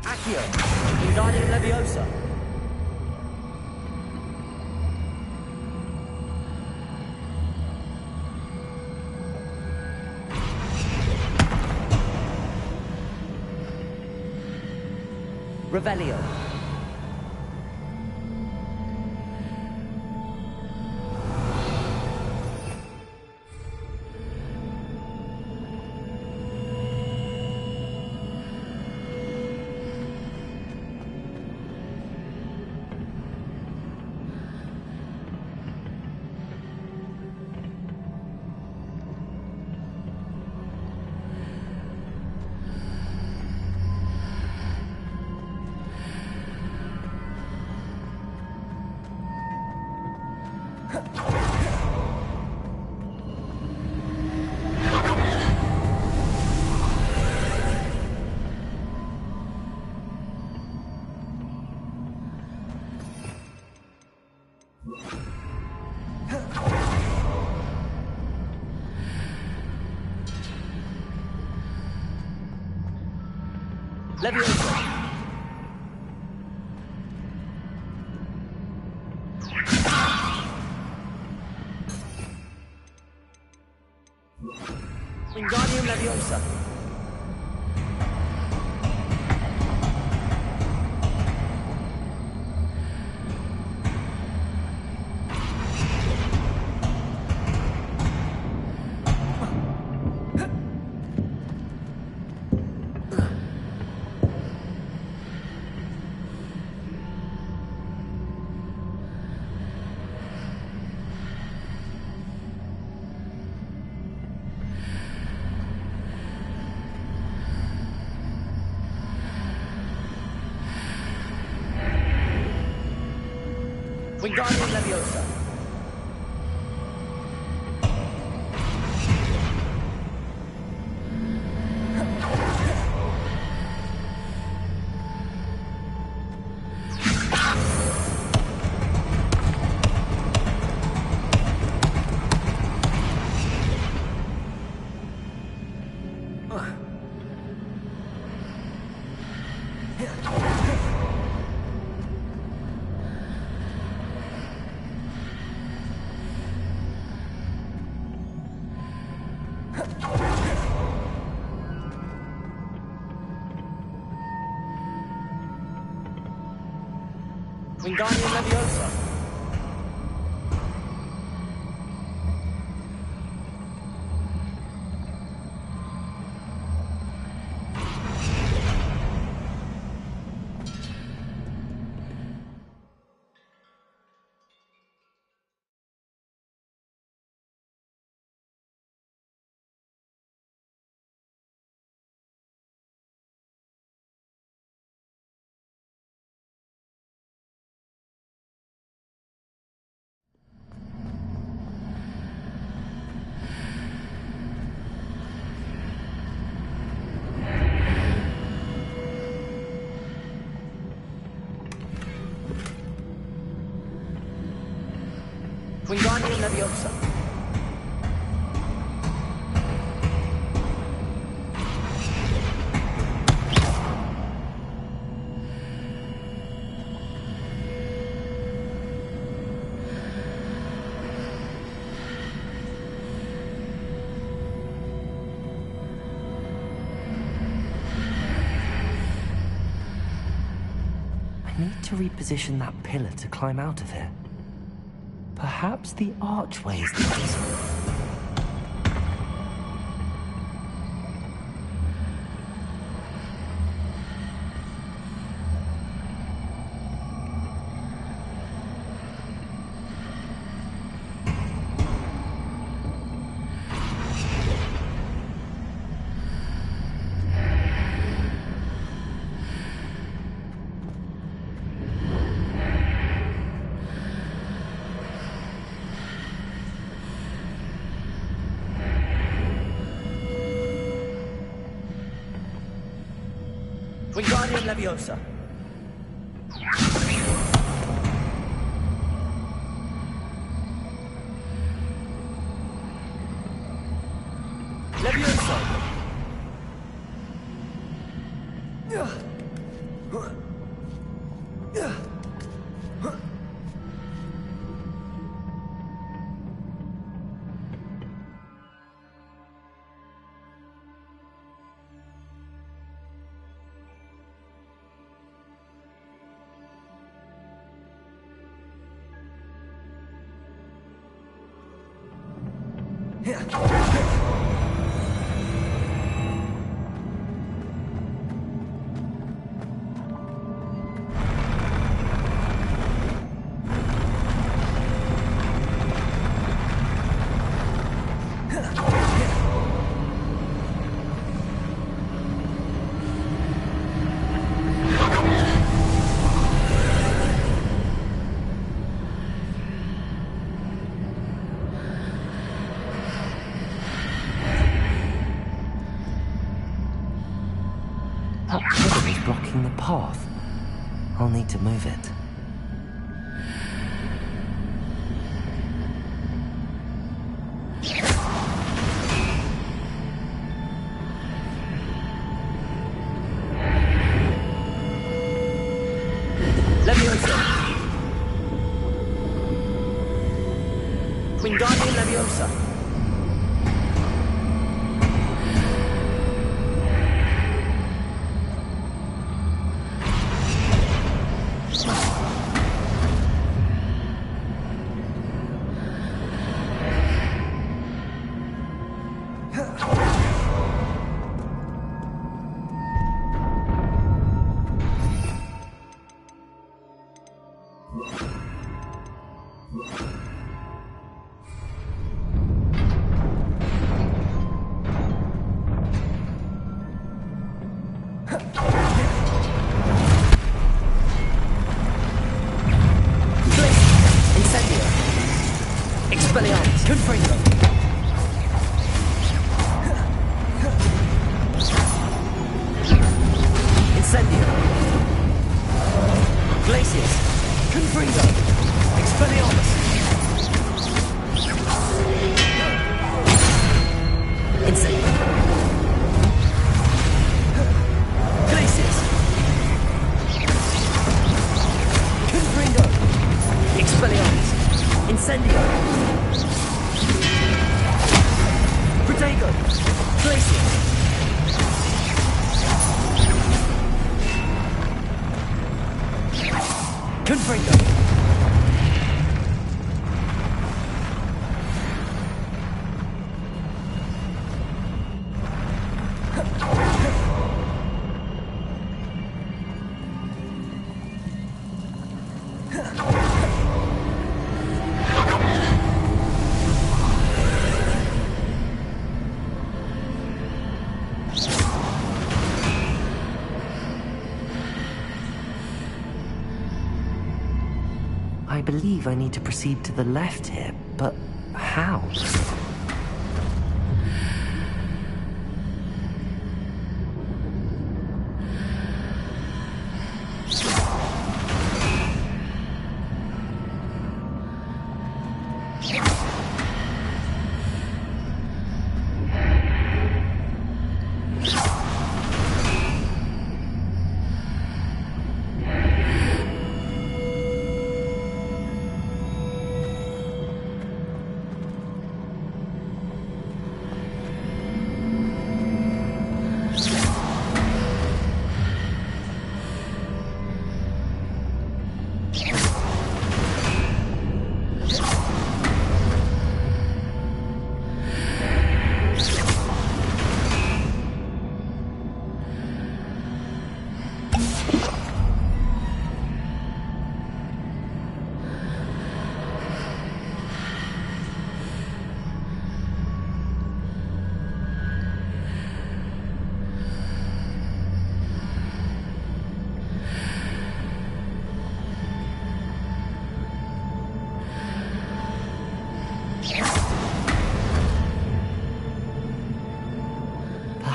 Accio, Wingardium Leviosa. Revelio. Leviosa. Wingardium Leviosa. Wingardium Leviosa. Wingardium Leviosa. Wingardium Leviosa. I need to reposition that pillar to climb out of here. Perhaps the archway is the answer. Wingardium Leviosa. Leviosa. That pillar is blocking the path. I'll need to move it. Leviosa. Wingardium Leviosa. Expelliarmus. Confringo. Incendio. Glacius. Confringo. Expelliarmus. Incendio. Glacius. Confringo. Expelliarmus. Incendio. Protego. Glacius. Confringo. I believe I need to proceed to the left here, but how?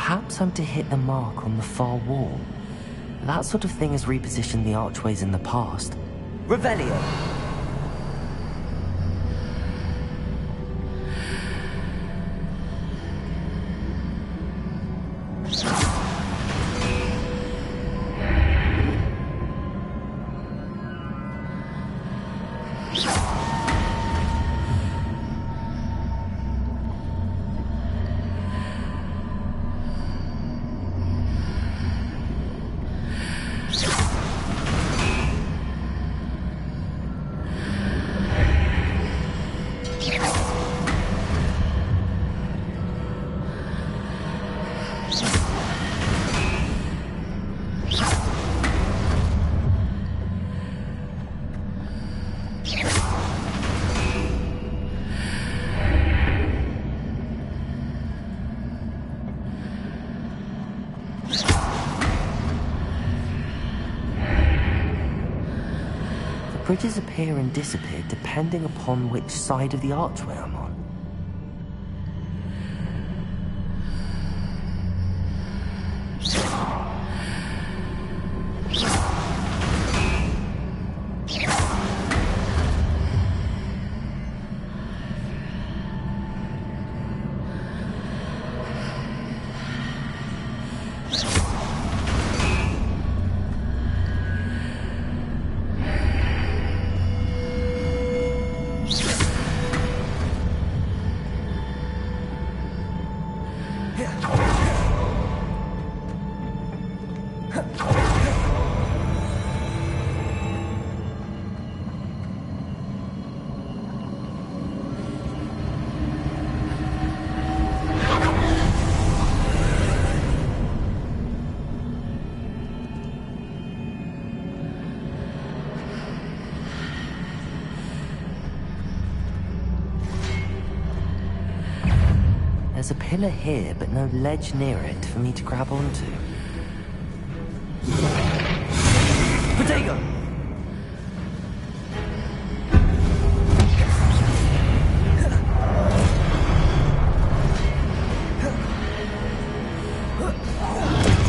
Perhaps I'm to hit the mark on the far wall. That sort of thing has repositioned the archways in the past. Revelio. Bridges appear and disappear depending upon which side of the archway I'm on. There's a pillar here, but no ledge near it for me to grab onto. Protego!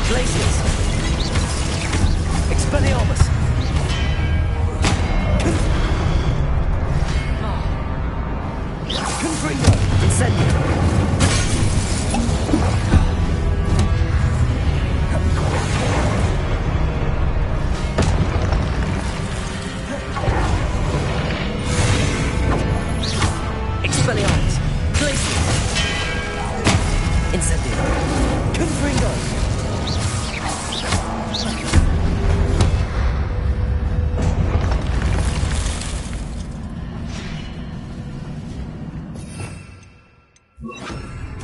Glaciers! Expelliarmus! Confringo! Incendio! Expelliarmus! Glaciers! Incendio! Confringo!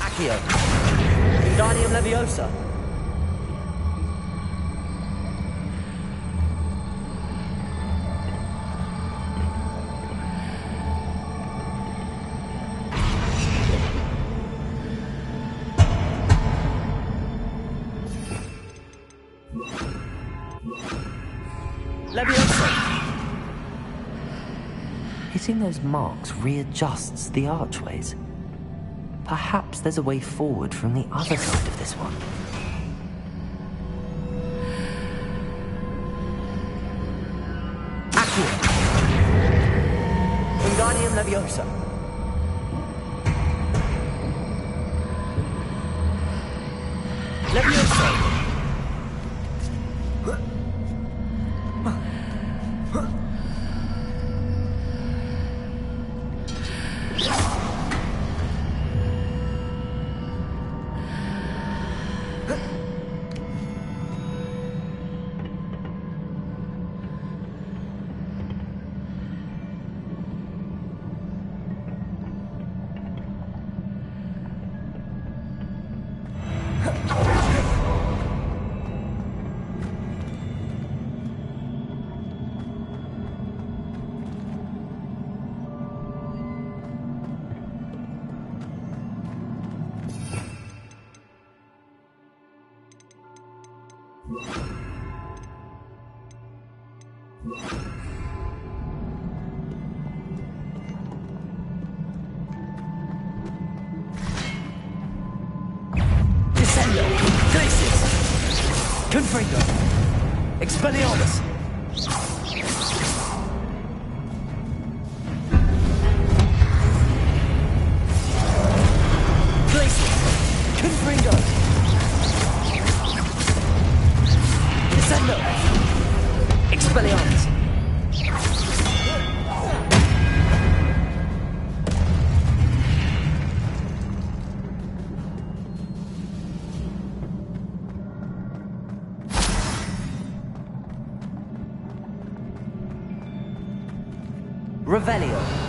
Accio. Wingardium Leviosa. Leviosa. Hitting those marks readjusts the archways. Perhaps there's a way forward from the other side of this one. Accio. Wingardium Leviosa. Leviosa. Descendo. Confringo! Expelliarmus! Glacius! Confringo! Descendo! Expelliarmus! Revelio.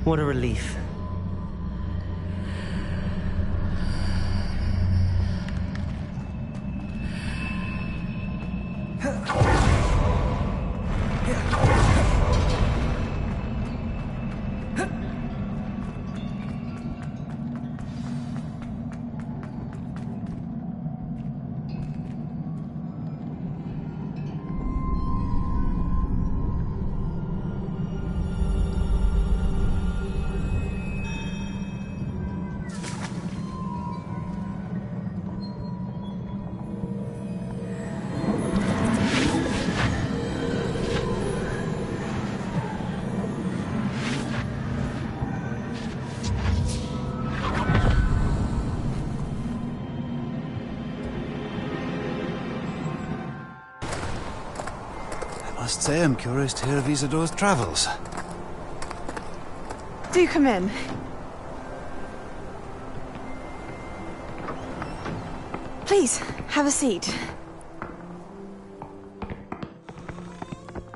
What a relief. I must say I'm curious to hear of Isadora's travels. Do come in. Please, have a seat.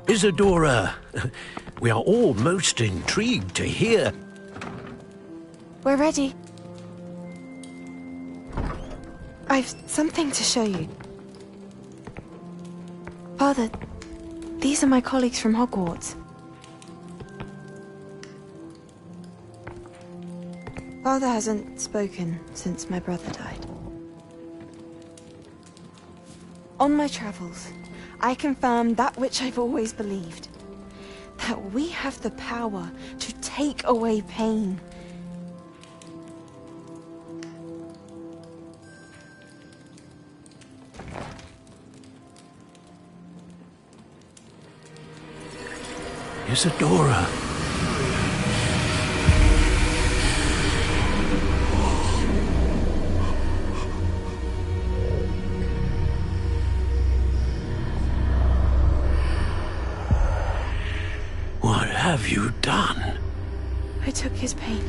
Isadora, we are all most intrigued to hear. We're ready. I've something to show you. Father, these are my colleagues from Hogwarts. Father hasn't spoken since my brother died. On my travels, I confirmed that which I've always believed. That we have the power to take away pain. Isadora. What have you done? I took his pain.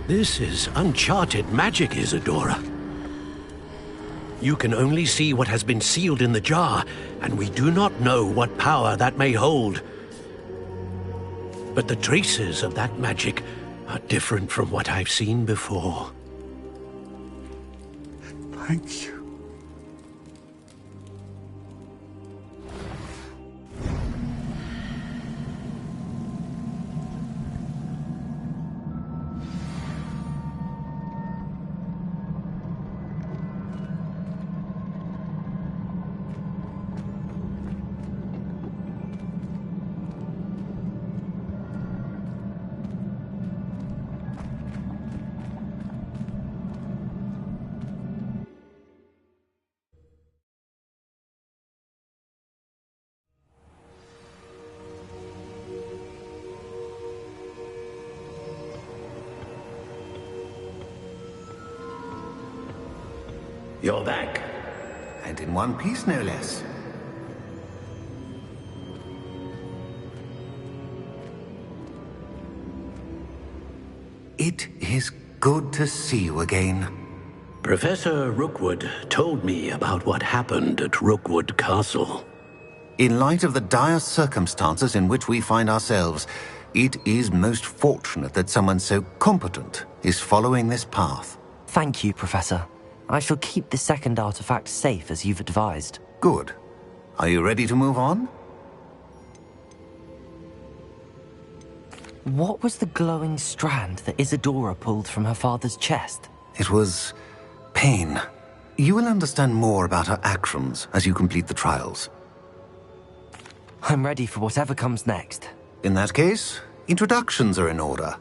This is uncharted magic, Isadora. You can only see what has been sealed in the jar, and we do not know what power that may hold. But the traces of that magic are different from what I've seen before. Thank you. You're back. And in one piece, no less. It is good to see you again. Professor Rookwood told me about what happened at Rookwood Castle. In light of the dire circumstances in which we find ourselves, it is most fortunate that someone so competent is following this path. Thank you, Professor. I shall keep the second artifact safe as you've advised. Good. Are you ready to move on? What was the glowing strand that Isadora pulled from her father's chest? It was pain. You will understand more about her actions as you complete the trials. I'm ready for whatever comes next. In that case, introductions are in order.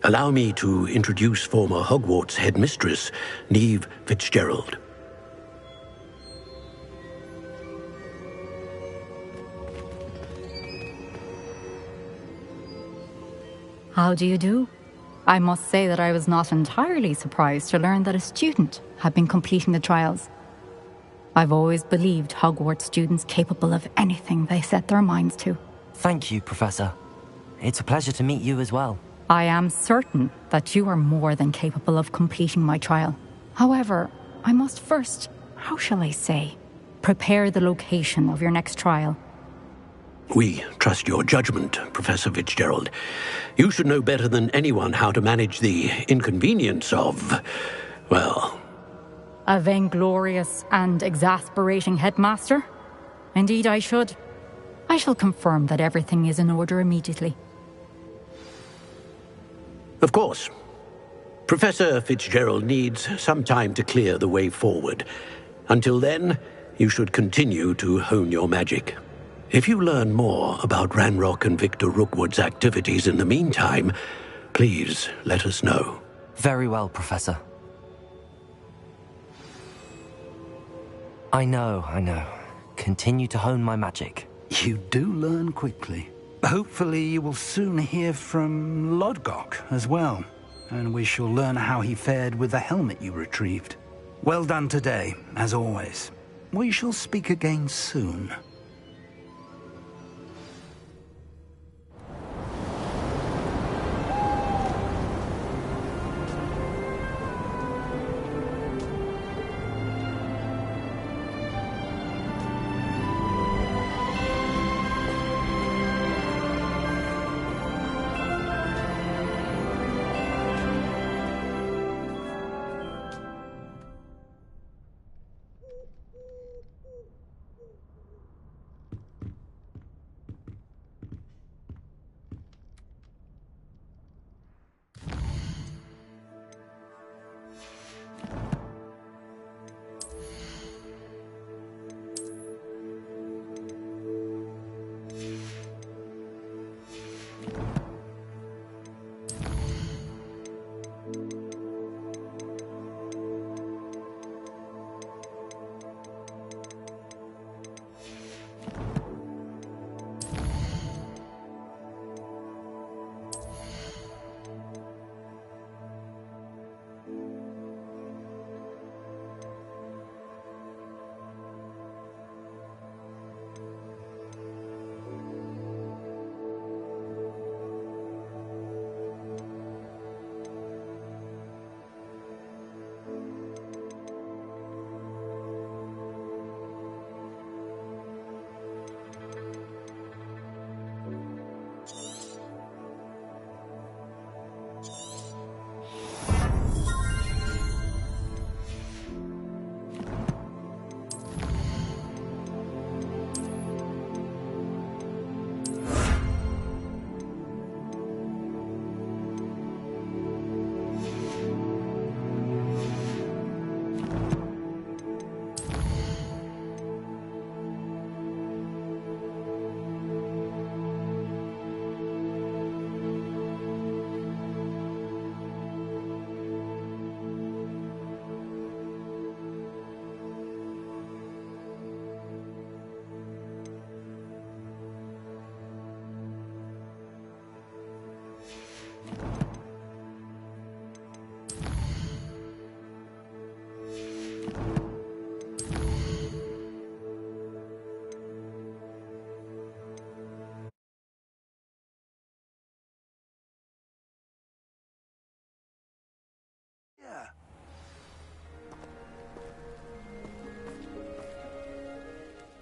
Allow me to introduce former Hogwarts headmistress, Neve Fitzgerald. How do you do? I must say that I was not entirely surprised to learn that a student had been completing the trials. I've always believed Hogwarts students capable of anything they set their minds to. Thank you, Professor. It's a pleasure to meet you as well. I am certain that you are more than capable of completing my trial. However, I must first, how shall I say, Prepare the location of your next trial. We trust your judgment, Professor Fitzgerald. You should know better than anyone how to manage the inconvenience of, well... A vainglorious and exasperating headmaster? Indeed I should. I shall confirm that everything is in order immediately. Of course. Professor Fitzgerald needs some time to clear the way forward. Until then, you should continue to hone your magic. If you learn more about Ranrock and Victor Rookwood's activities in the meantime, please let us know. Very well, Professor. I know. Continue to hone my magic. You do learn quickly. Hopefully you will soon hear from Lodgok as well, and we shall learn how he fared with the helmet you retrieved. Well done today, as always. We shall speak again soon.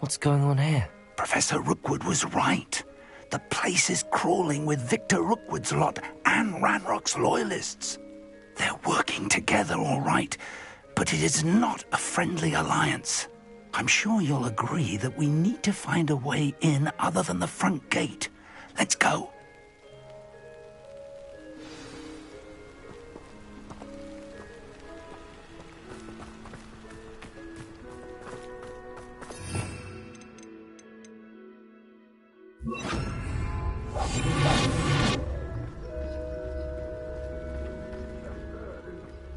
What's going on here? Professor Rookwood was right. The place is crawling with Victor Rookwood's lot and Ranrock's loyalists. They're working together all right, but it is not a friendly alliance. I'm sure you'll agree that we need to find a way in other than the front gate. Let's go.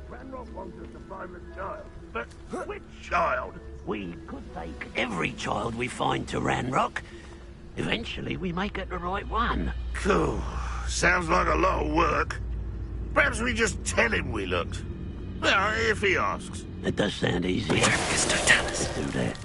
Ranrock wants us to find the child. But which child? We could take every child we find to Ranrock. Eventually we may get the right one. Cool. Sounds like a lot of work. Perhaps we just tell him we looked. Well, if he asks. It does sound easier. Let's do that.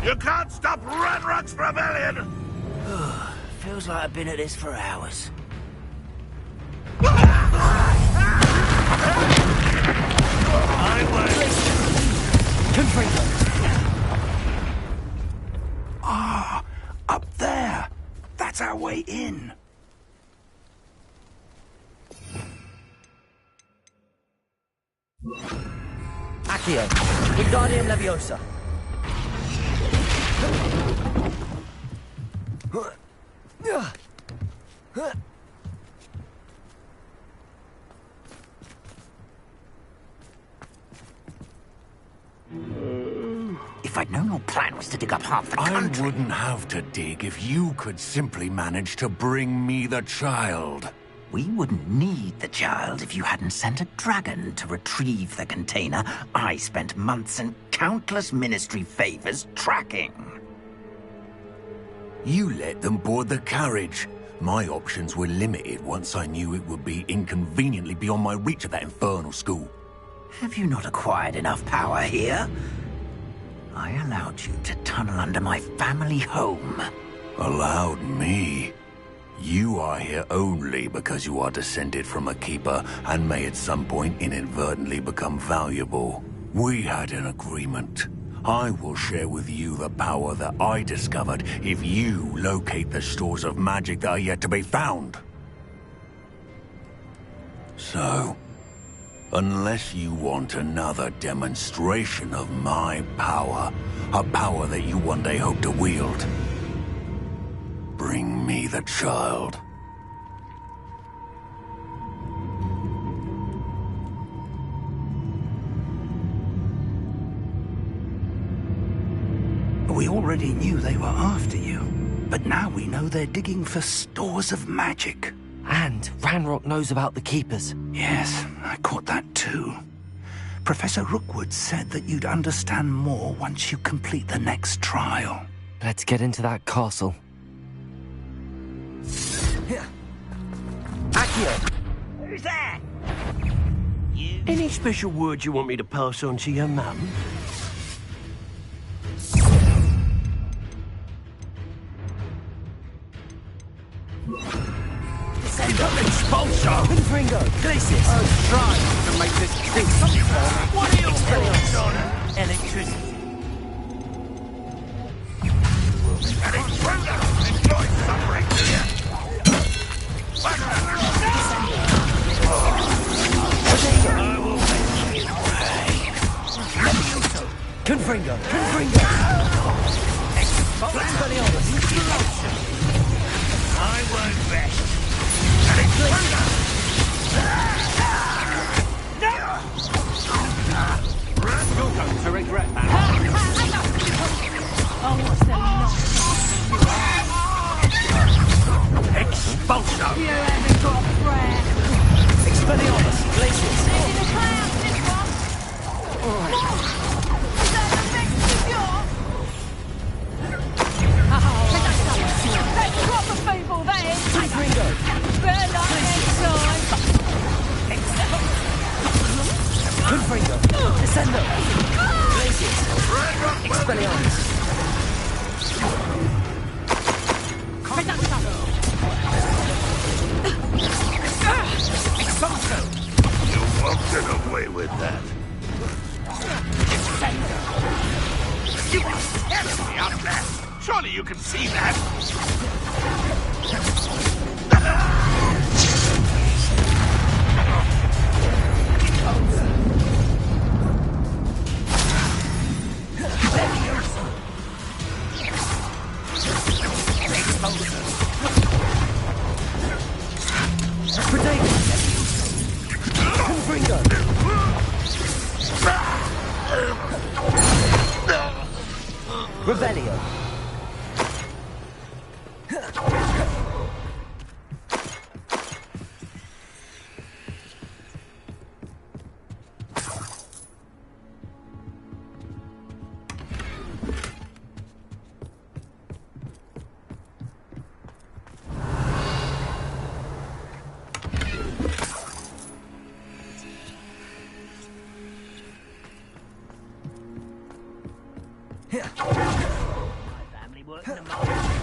You can't stop Ranrock's rebellion! Feels like I've been at this for hours. Ah, up there. That's our way in. Accio, Wingardium Leviosa. If I'd known your plan was to dig up half the country... I wouldn't have to dig if you could simply manage to bring me the child. We wouldn't need the child if you hadn't sent a dragon to retrieve the container I spent months and countless ministry favors tracking. You let them board the carriage. My options were limited once I knew it would be inconveniently beyond my reach at that infernal school. Have you not acquired enough power here? I allowed you to tunnel under my family home. Allowed me? You are here only because you are descended from a keeper and may at some point inadvertently become valuable. We had an agreement. I will share with you the power that I discovered if you locate the stores of magic that are yet to be found. So, unless you want another demonstration of my power, a power that you one day hope to wield, bring me the child. We already knew they were after you, but now we know they're digging for stores of magic. And Ranrock knows about the Keepers. Yes, I caught that too. Professor Rookwood said that you'd understand more once you complete the next trial. Let's get into that castle. Accio. Who's that? Any special words you want me to pass on to your mum? Expulsor! Confringo! Glacius! Try to make this do something for me. What are your thoughts on it? Electricity. Enjoy suffering, do you? I will make you pay. Confringo! Confringo! Expulsor! I won't bet. You're going to regret that. Oh, what's the Expulsor! You haven't got a prayer. Expelliarmus! Glacius! It's in the clouds, this one. Is that the next of yours? That's proper people, that is. Confringo! Better luck next time. Confringo! Descendo! Glacius! Expelliarmus! You won't get away with that. You are scaring me up there. Surely you can see that. Revelio. family work in the mine.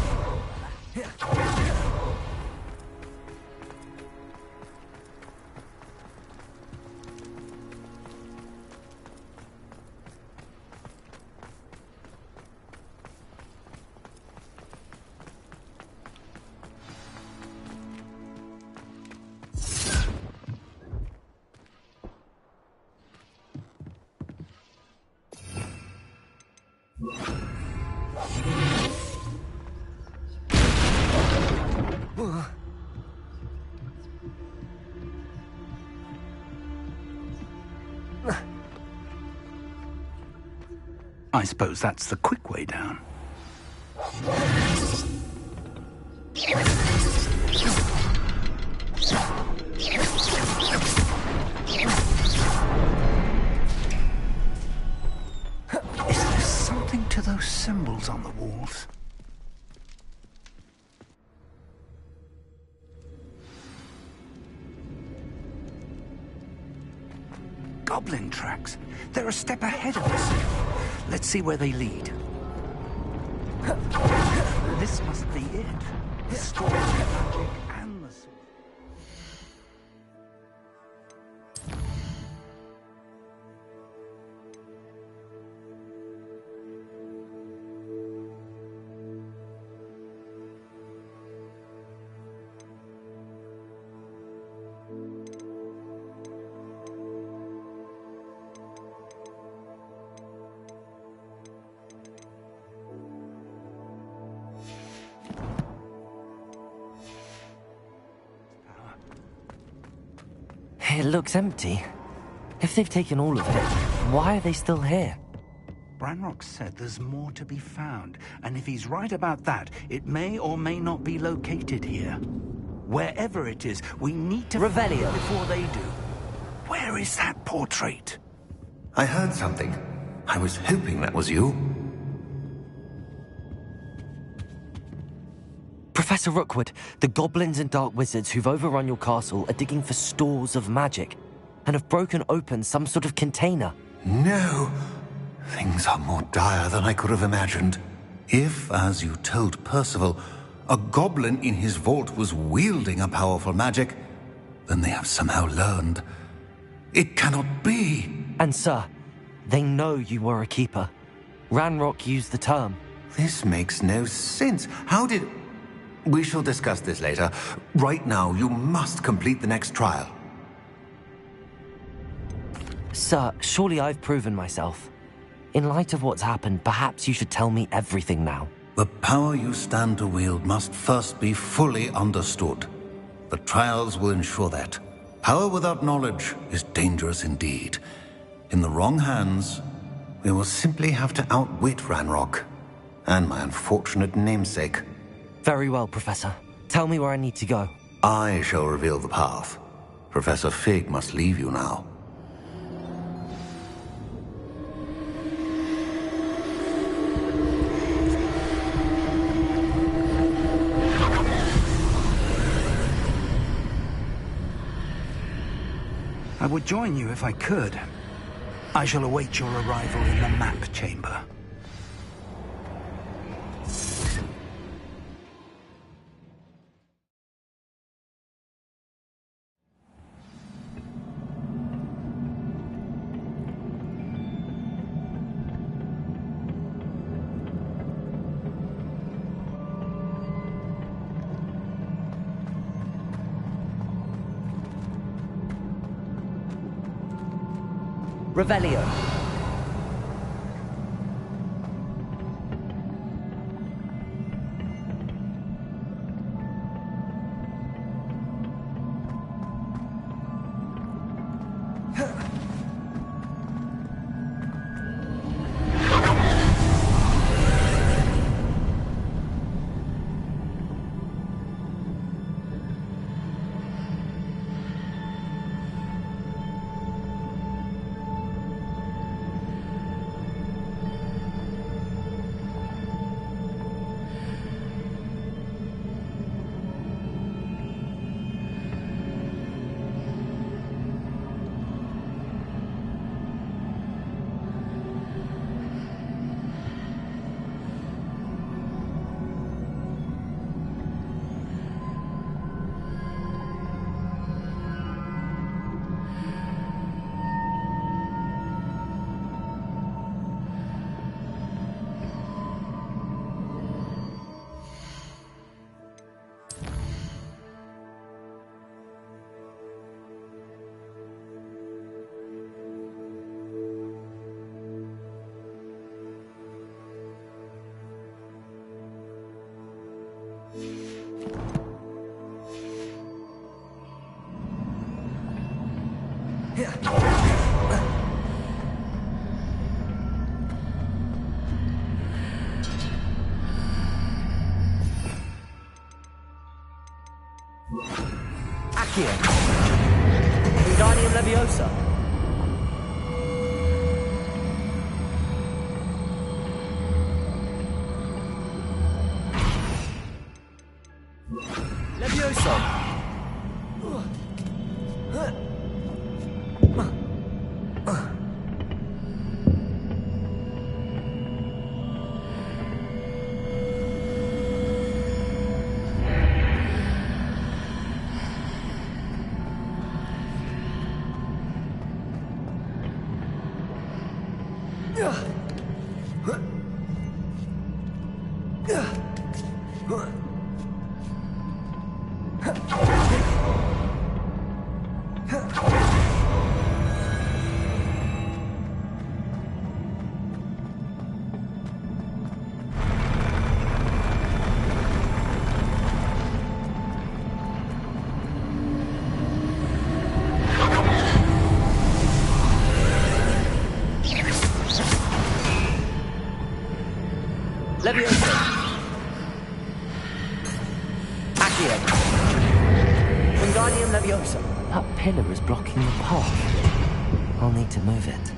I suppose that's the quick way down. Is there something to those symbols on the walls? Goblin tracks. They're a step ahead of us. Let's see where they lead. This must be it. The story of magic and the sword. It looks empty. If they've taken all of it, why are they still here? Ranrock said there's more to be found, and if he's right about that, it may or may not be located here. Wherever it is, we need to find it before they do. Where is that portrait? I heard something. I was hoping that was you. Professor Rookwood, the goblins and dark wizards who've overrun your castle are digging for stores of magic and have broken open some sort of container. No. Things are more dire than I could have imagined. If, as you told Percival, a goblin in his vault was wielding a powerful magic, then they have somehow learned. It cannot be. And sir, they know you were a keeper. Ranrock used the term. This makes no sense. How did... We shall discuss this later. Right now, you must complete the next trial. Sir, surely I've proven myself. In light of what's happened, perhaps you should tell me everything now. The power you stand to wield must first be fully understood. The trials will ensure that. Power without knowledge is dangerous indeed. In the wrong hands, we will simply have to outwit Ranrock and my unfortunate namesake. Very well, Professor. Tell me where I need to go. I shall reveal the path. Professor Fig must leave you now. I would join you if I could. I shall await your arrival in the map chamber. Revelio. Accio. Wingardium Leviosa. Levioso. Levioso. Accio. Wingardium Leviosa. That pillar is blocking the path. I'll need to move it.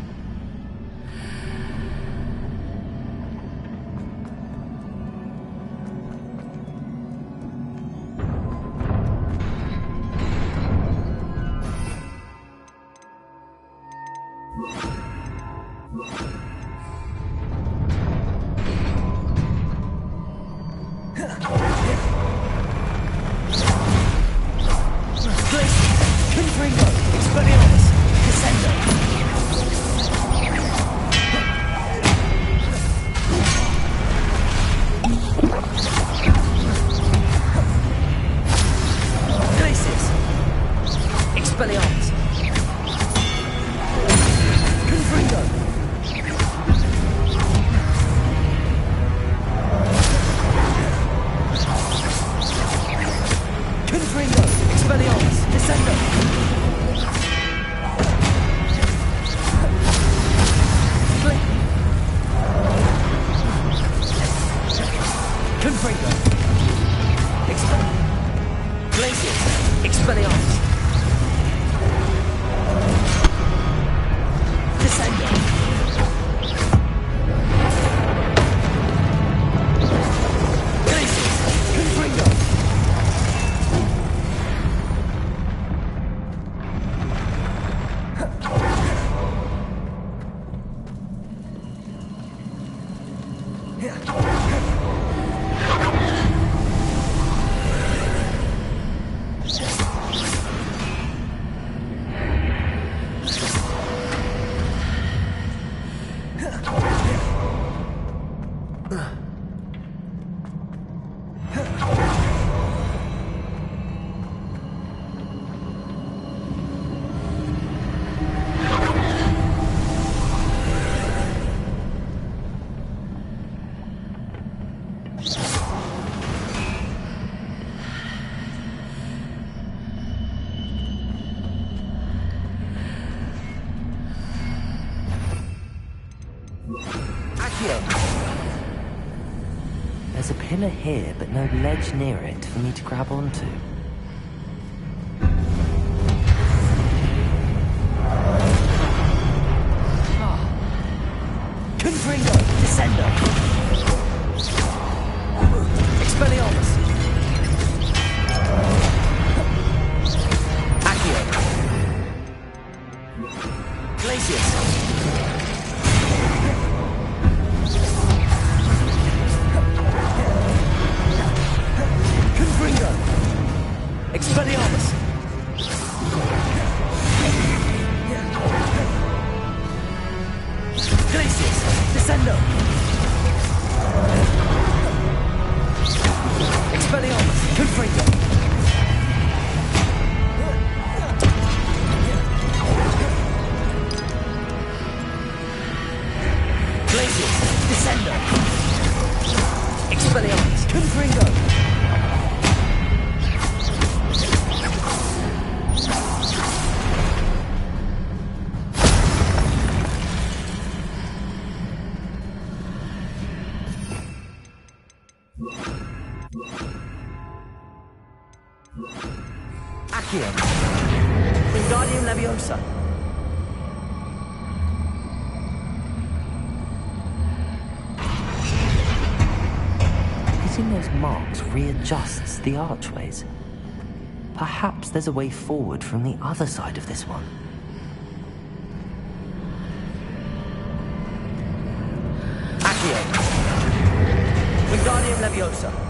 There's a pillar here, but no ledge near it for me to grab onto. Confringo, Descendo. Expelliarmus. Accio. Glacius. Confringo. Expelliarmus. Glacius. Descendo. Expelliarmus. Confringo. Glacius. Descendo. Expelliarmus. Confringo. Accio. Wingardium Leviosa. Hitting those marks readjusts the archways. Perhaps there's a way forward from the other side of this one. Accio. Wingardium Leviosa.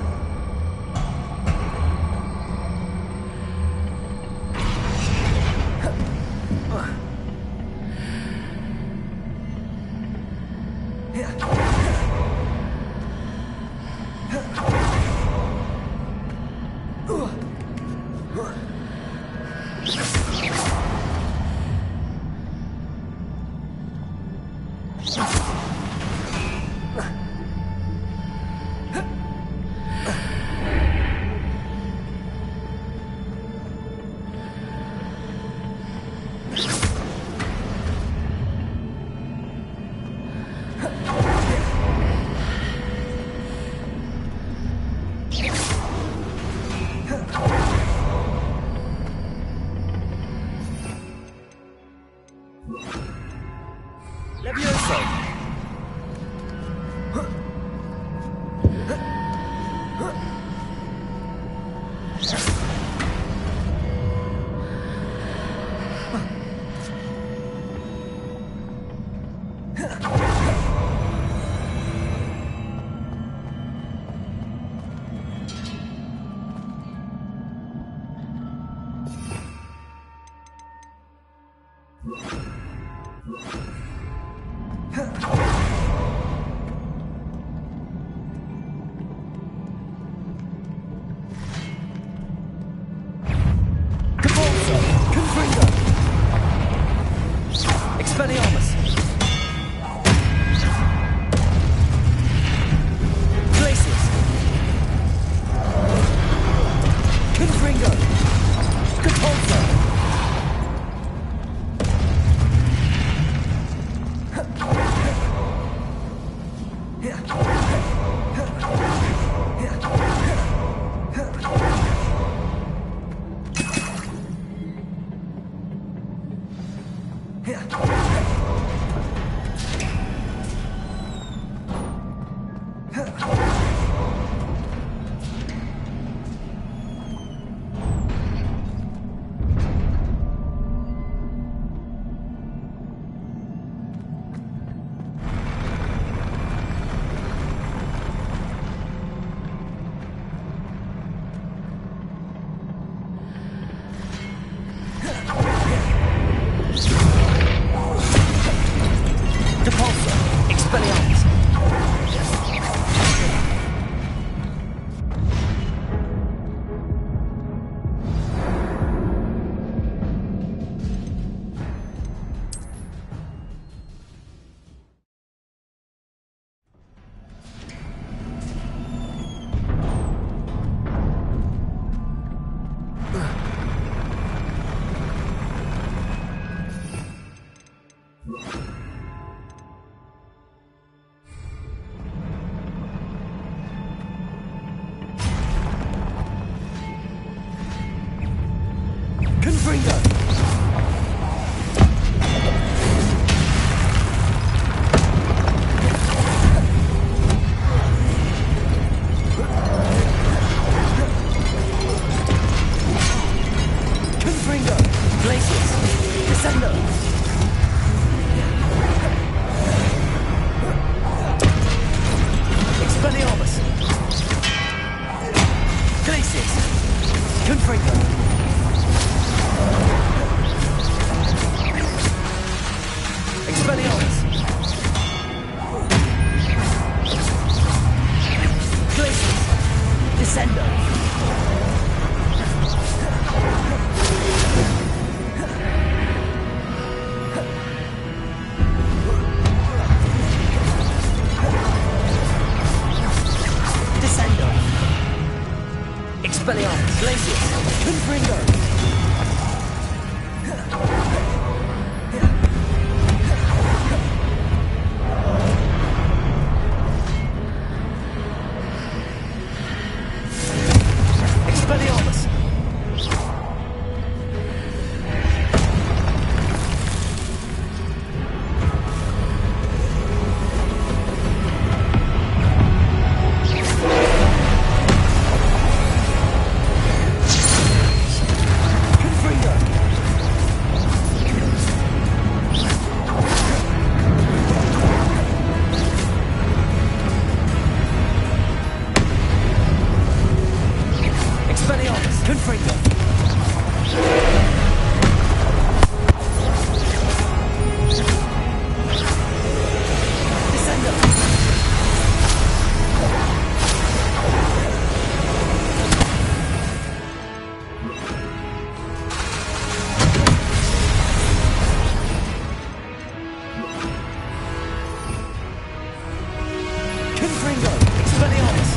Confringo! Expelliarmus!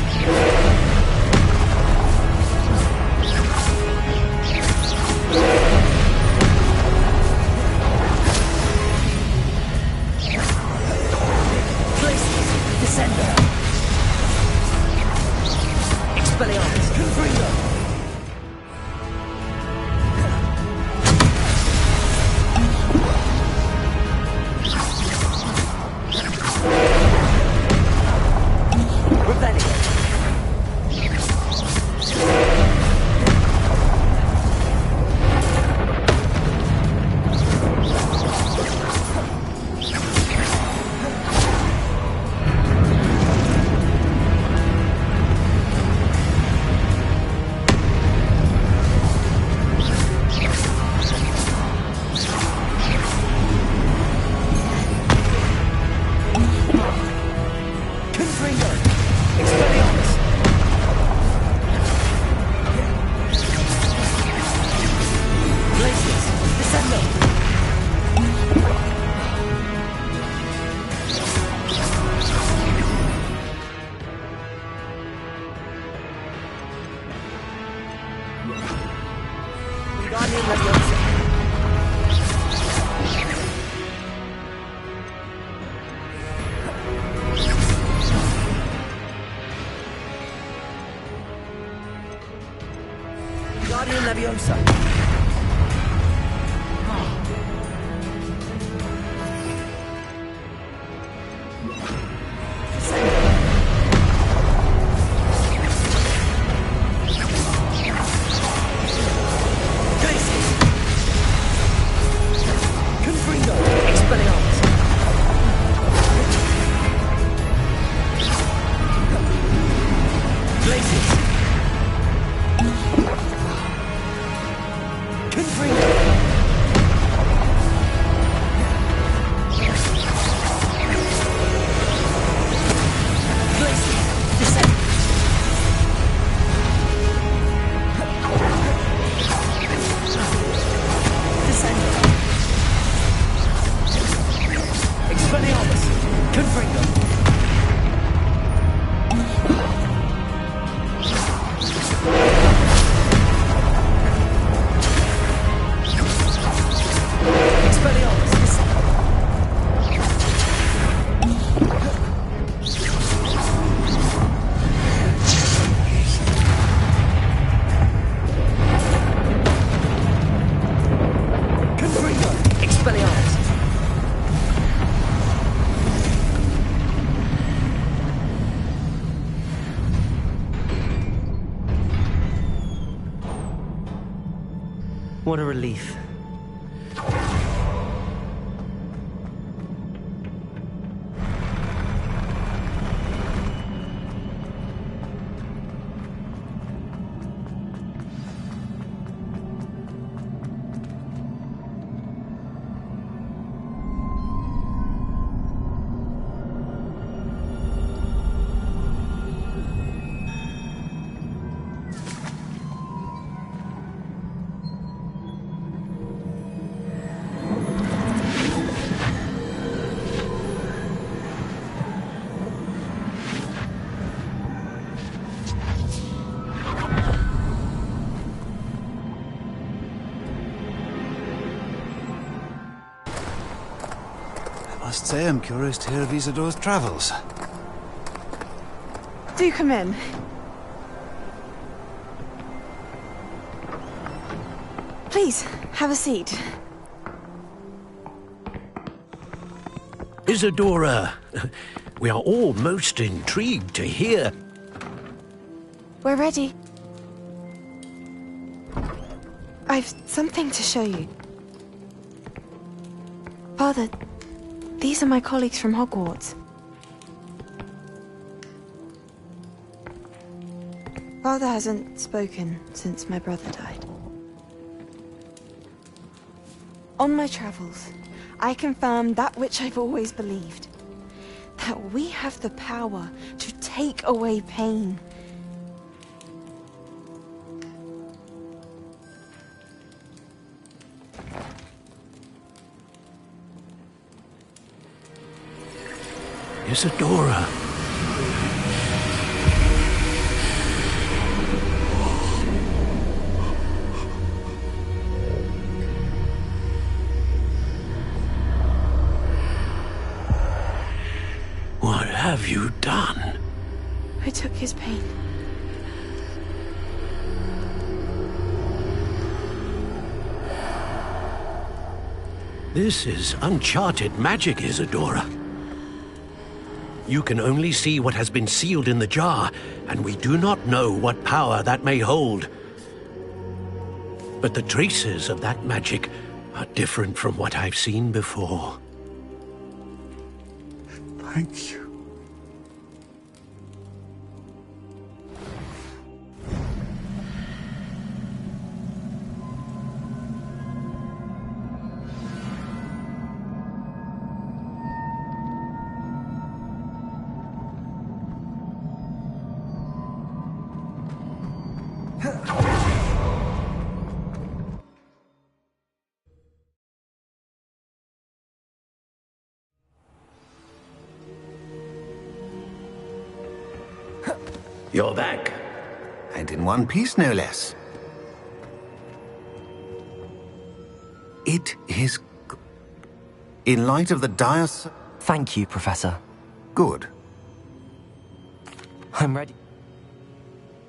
Glacius! Descender! Expelliarmus! Confringo! Guardian Leviosa. What a relief. I must say I'm curious to hear of Isadore's travels. Do come in. Please, have a seat. Isadora, we are all most intrigued to hear. We're ready. I've something to show you. Father, these are my colleagues from Hogwarts. Father hasn't spoken since my brother died. On my travels, I confirmed that which I've always believed. That we have the power to take away pain. Isadora. have you done? I took his pain. This is uncharted magic, Isadora. You can only see what has been sealed in the jar, and we do not know what power that may hold. But the traces of that magic are different from what I've seen before. Thank you. You're back. And in one piece, no less. It is... In light of the dire... Thank you, Professor. Good. I'm ready.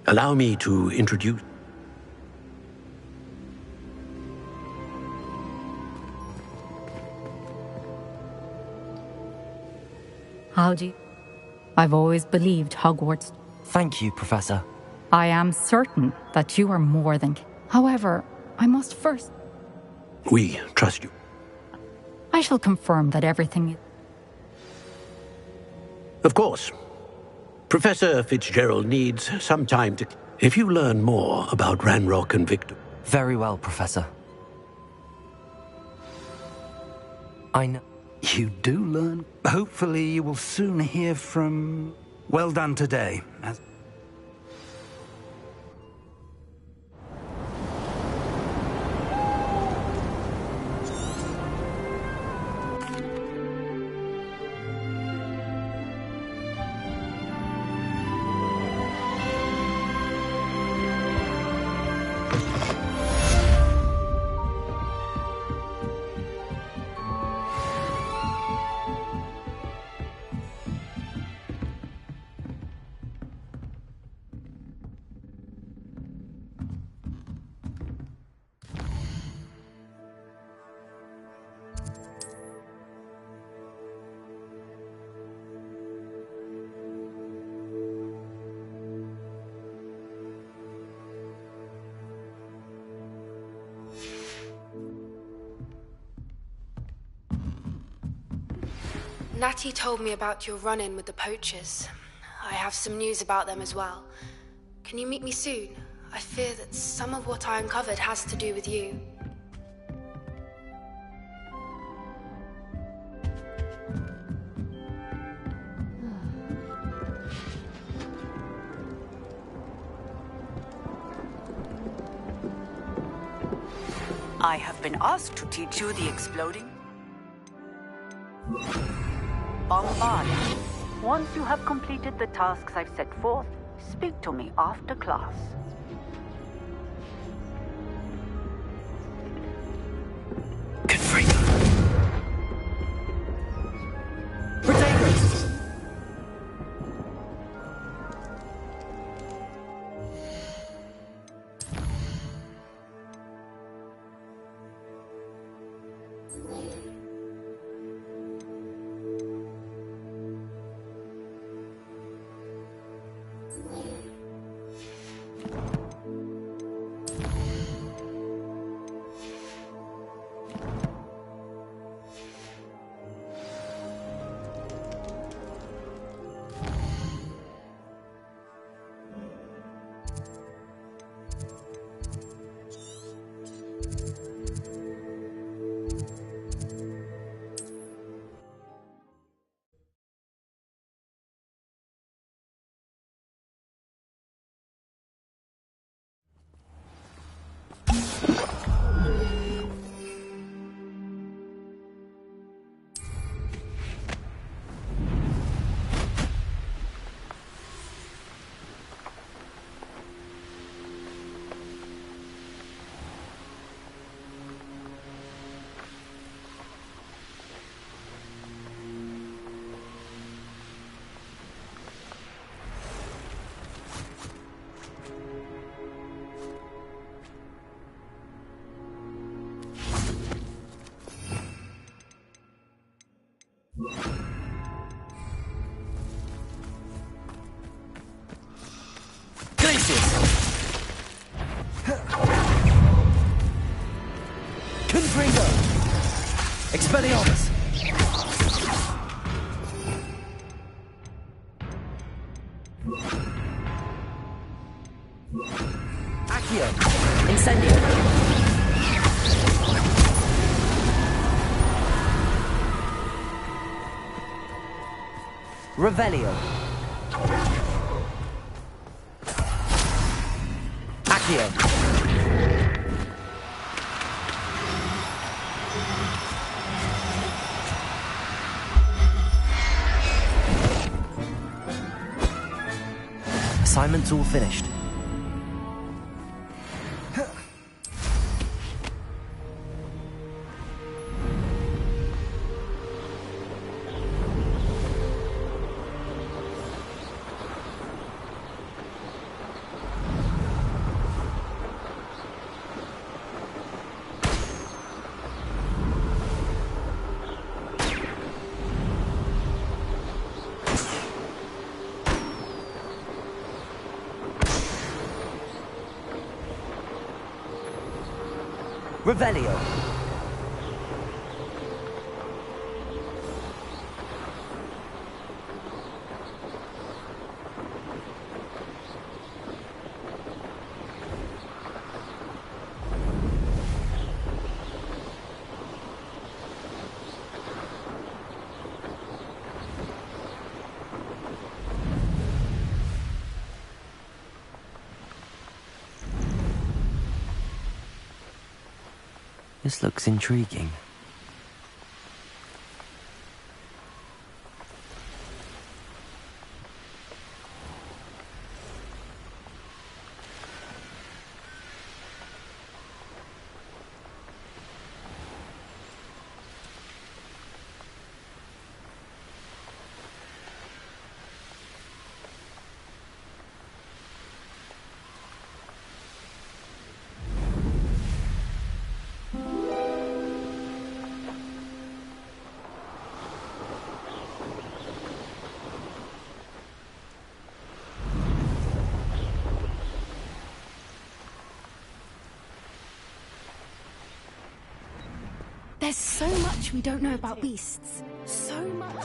Allow me to introduce... Howdy. I've always believed Hogwarts. Thank you, Professor. I am certain that you are more than... However, I must first... We trust you. I shall confirm that everything... Of course. Professor Fitzgerald needs some time to... If you learn more about Ranrock and Victor... Very well, Professor. I know... You do learn. Hopefully you will soon hear from... Well done today. Natty told me about your run-in with the poachers. I have some news about them as well. Can you meet me soon? I fear that some of what I uncovered has to do with you. I have been asked to teach you the exploding bombard. Once you have completed the tasks I've set forth, speak to me after class. Expelliarmus! Accio! Incendio! Revelio. Accio. Assignment's all finished. Revelio. This looks intriguing. There's so much we don't know about beasts. So much.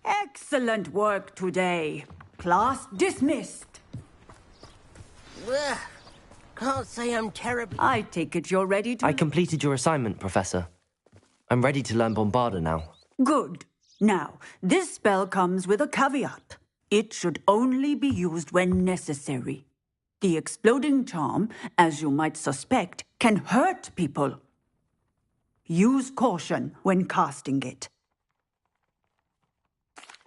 Excellent work today. Class dismissed. Ugh. Can't say I'm terribly... I take it you're ready to... I completed your assignment, Professor. I'm ready to learn Bombarda now. Good. Now, this spell comes with a caveat. It should only be used when necessary. The exploding charm, as you might suspect, can hurt people. Use caution when casting it.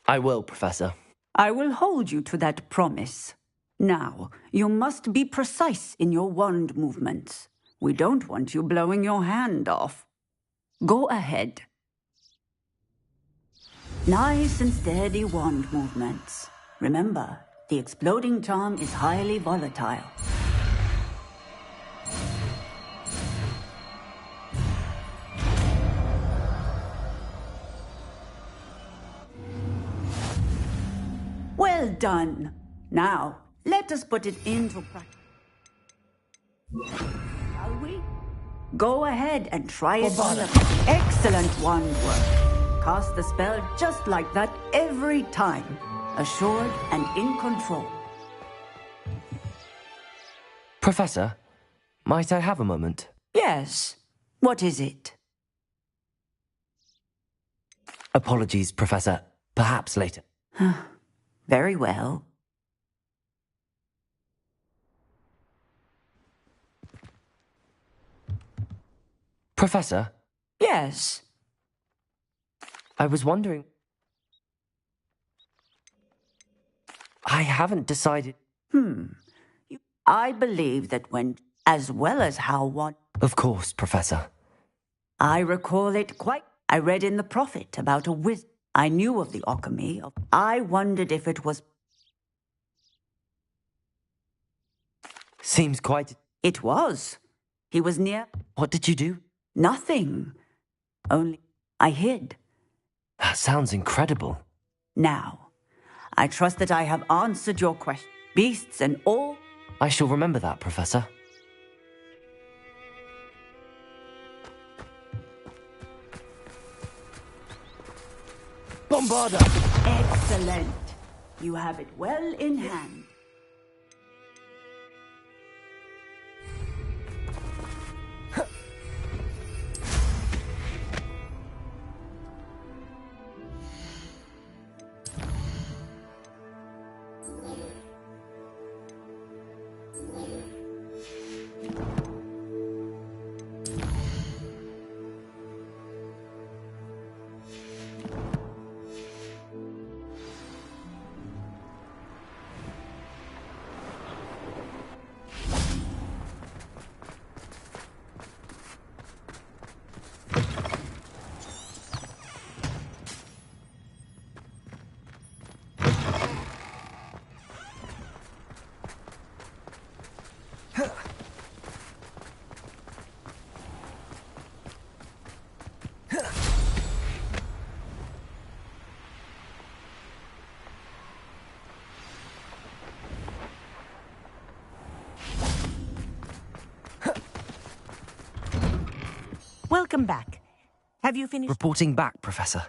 I will, Professor. I will hold you to that promise. Now, you must be precise in your wand movements. We don't want you blowing your hand off. Go ahead. Nice and steady wand movements. Remember, the exploding charm is highly volatile. Well done. Now, let us put it into practice. Shall we? Go ahead and try it on. Excellent wand work. Cast the spell just like that every time. Assured and in control. Professor, might I have a moment? Yes. What is it? Apologies, Professor. Perhaps later. Very well. Professor? Yes. I was wondering... I haven't decided... I believe that when... as well as how one... Of course, Professor. I recall it quite... I read in the Prophet about a wizard. I knew of the alchemy. I wondered if it was... Seems quite... It was. He was near. What did you do? Nothing. Only I hid. That sounds incredible. Now, I trust that I have answered your question. Beasts and all. I shall remember that, Professor. Bombarda! Excellent. You have it well in hand. Welcome back. Have you finished? Reporting back, Professor.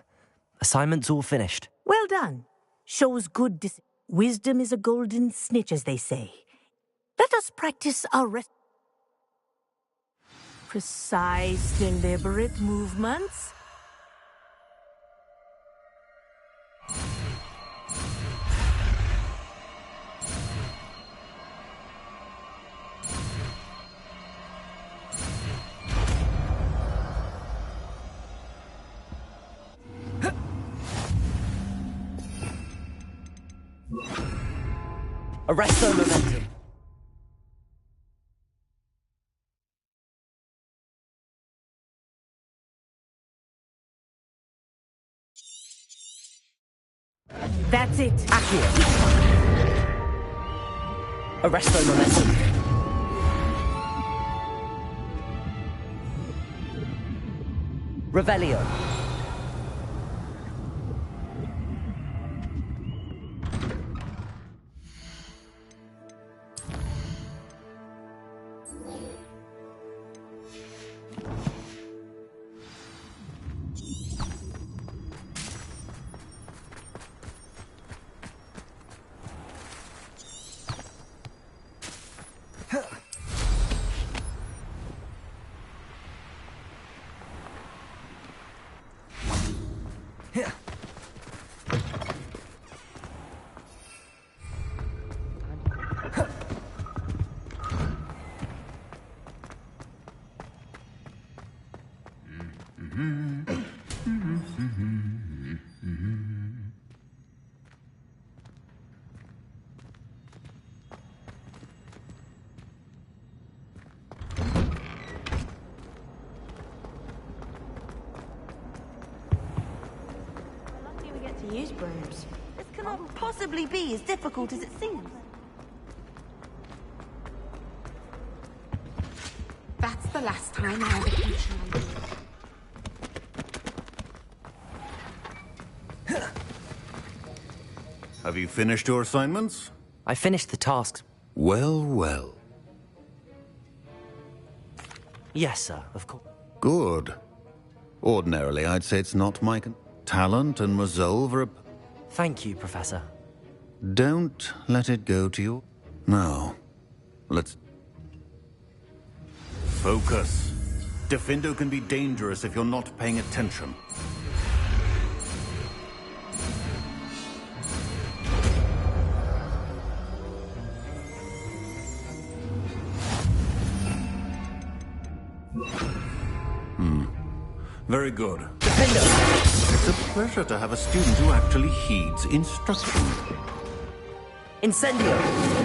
Assignment's all finished. Well done. Shows good wisdom is a golden snitch, as they say. Let us practice our precise, deliberate movements. Arrest their momentum. That's it. Accio. Arrest their momentum. Revelio. To use brooms. This cannot possibly be as difficult as it seems. That's the last time I ever teach you. Have you finished your assignments? I finished the tasks. Well, well. Yes, sir, of course. Good. Ordinarily, I'd say it's not my talent and resolve are... Thank you, Professor. Don't let it go to you. Now, let's... Focus. Defindo can be dangerous if you're not paying attention. Very good. It's a pleasure to have a student who actually heeds instruction. Incendio!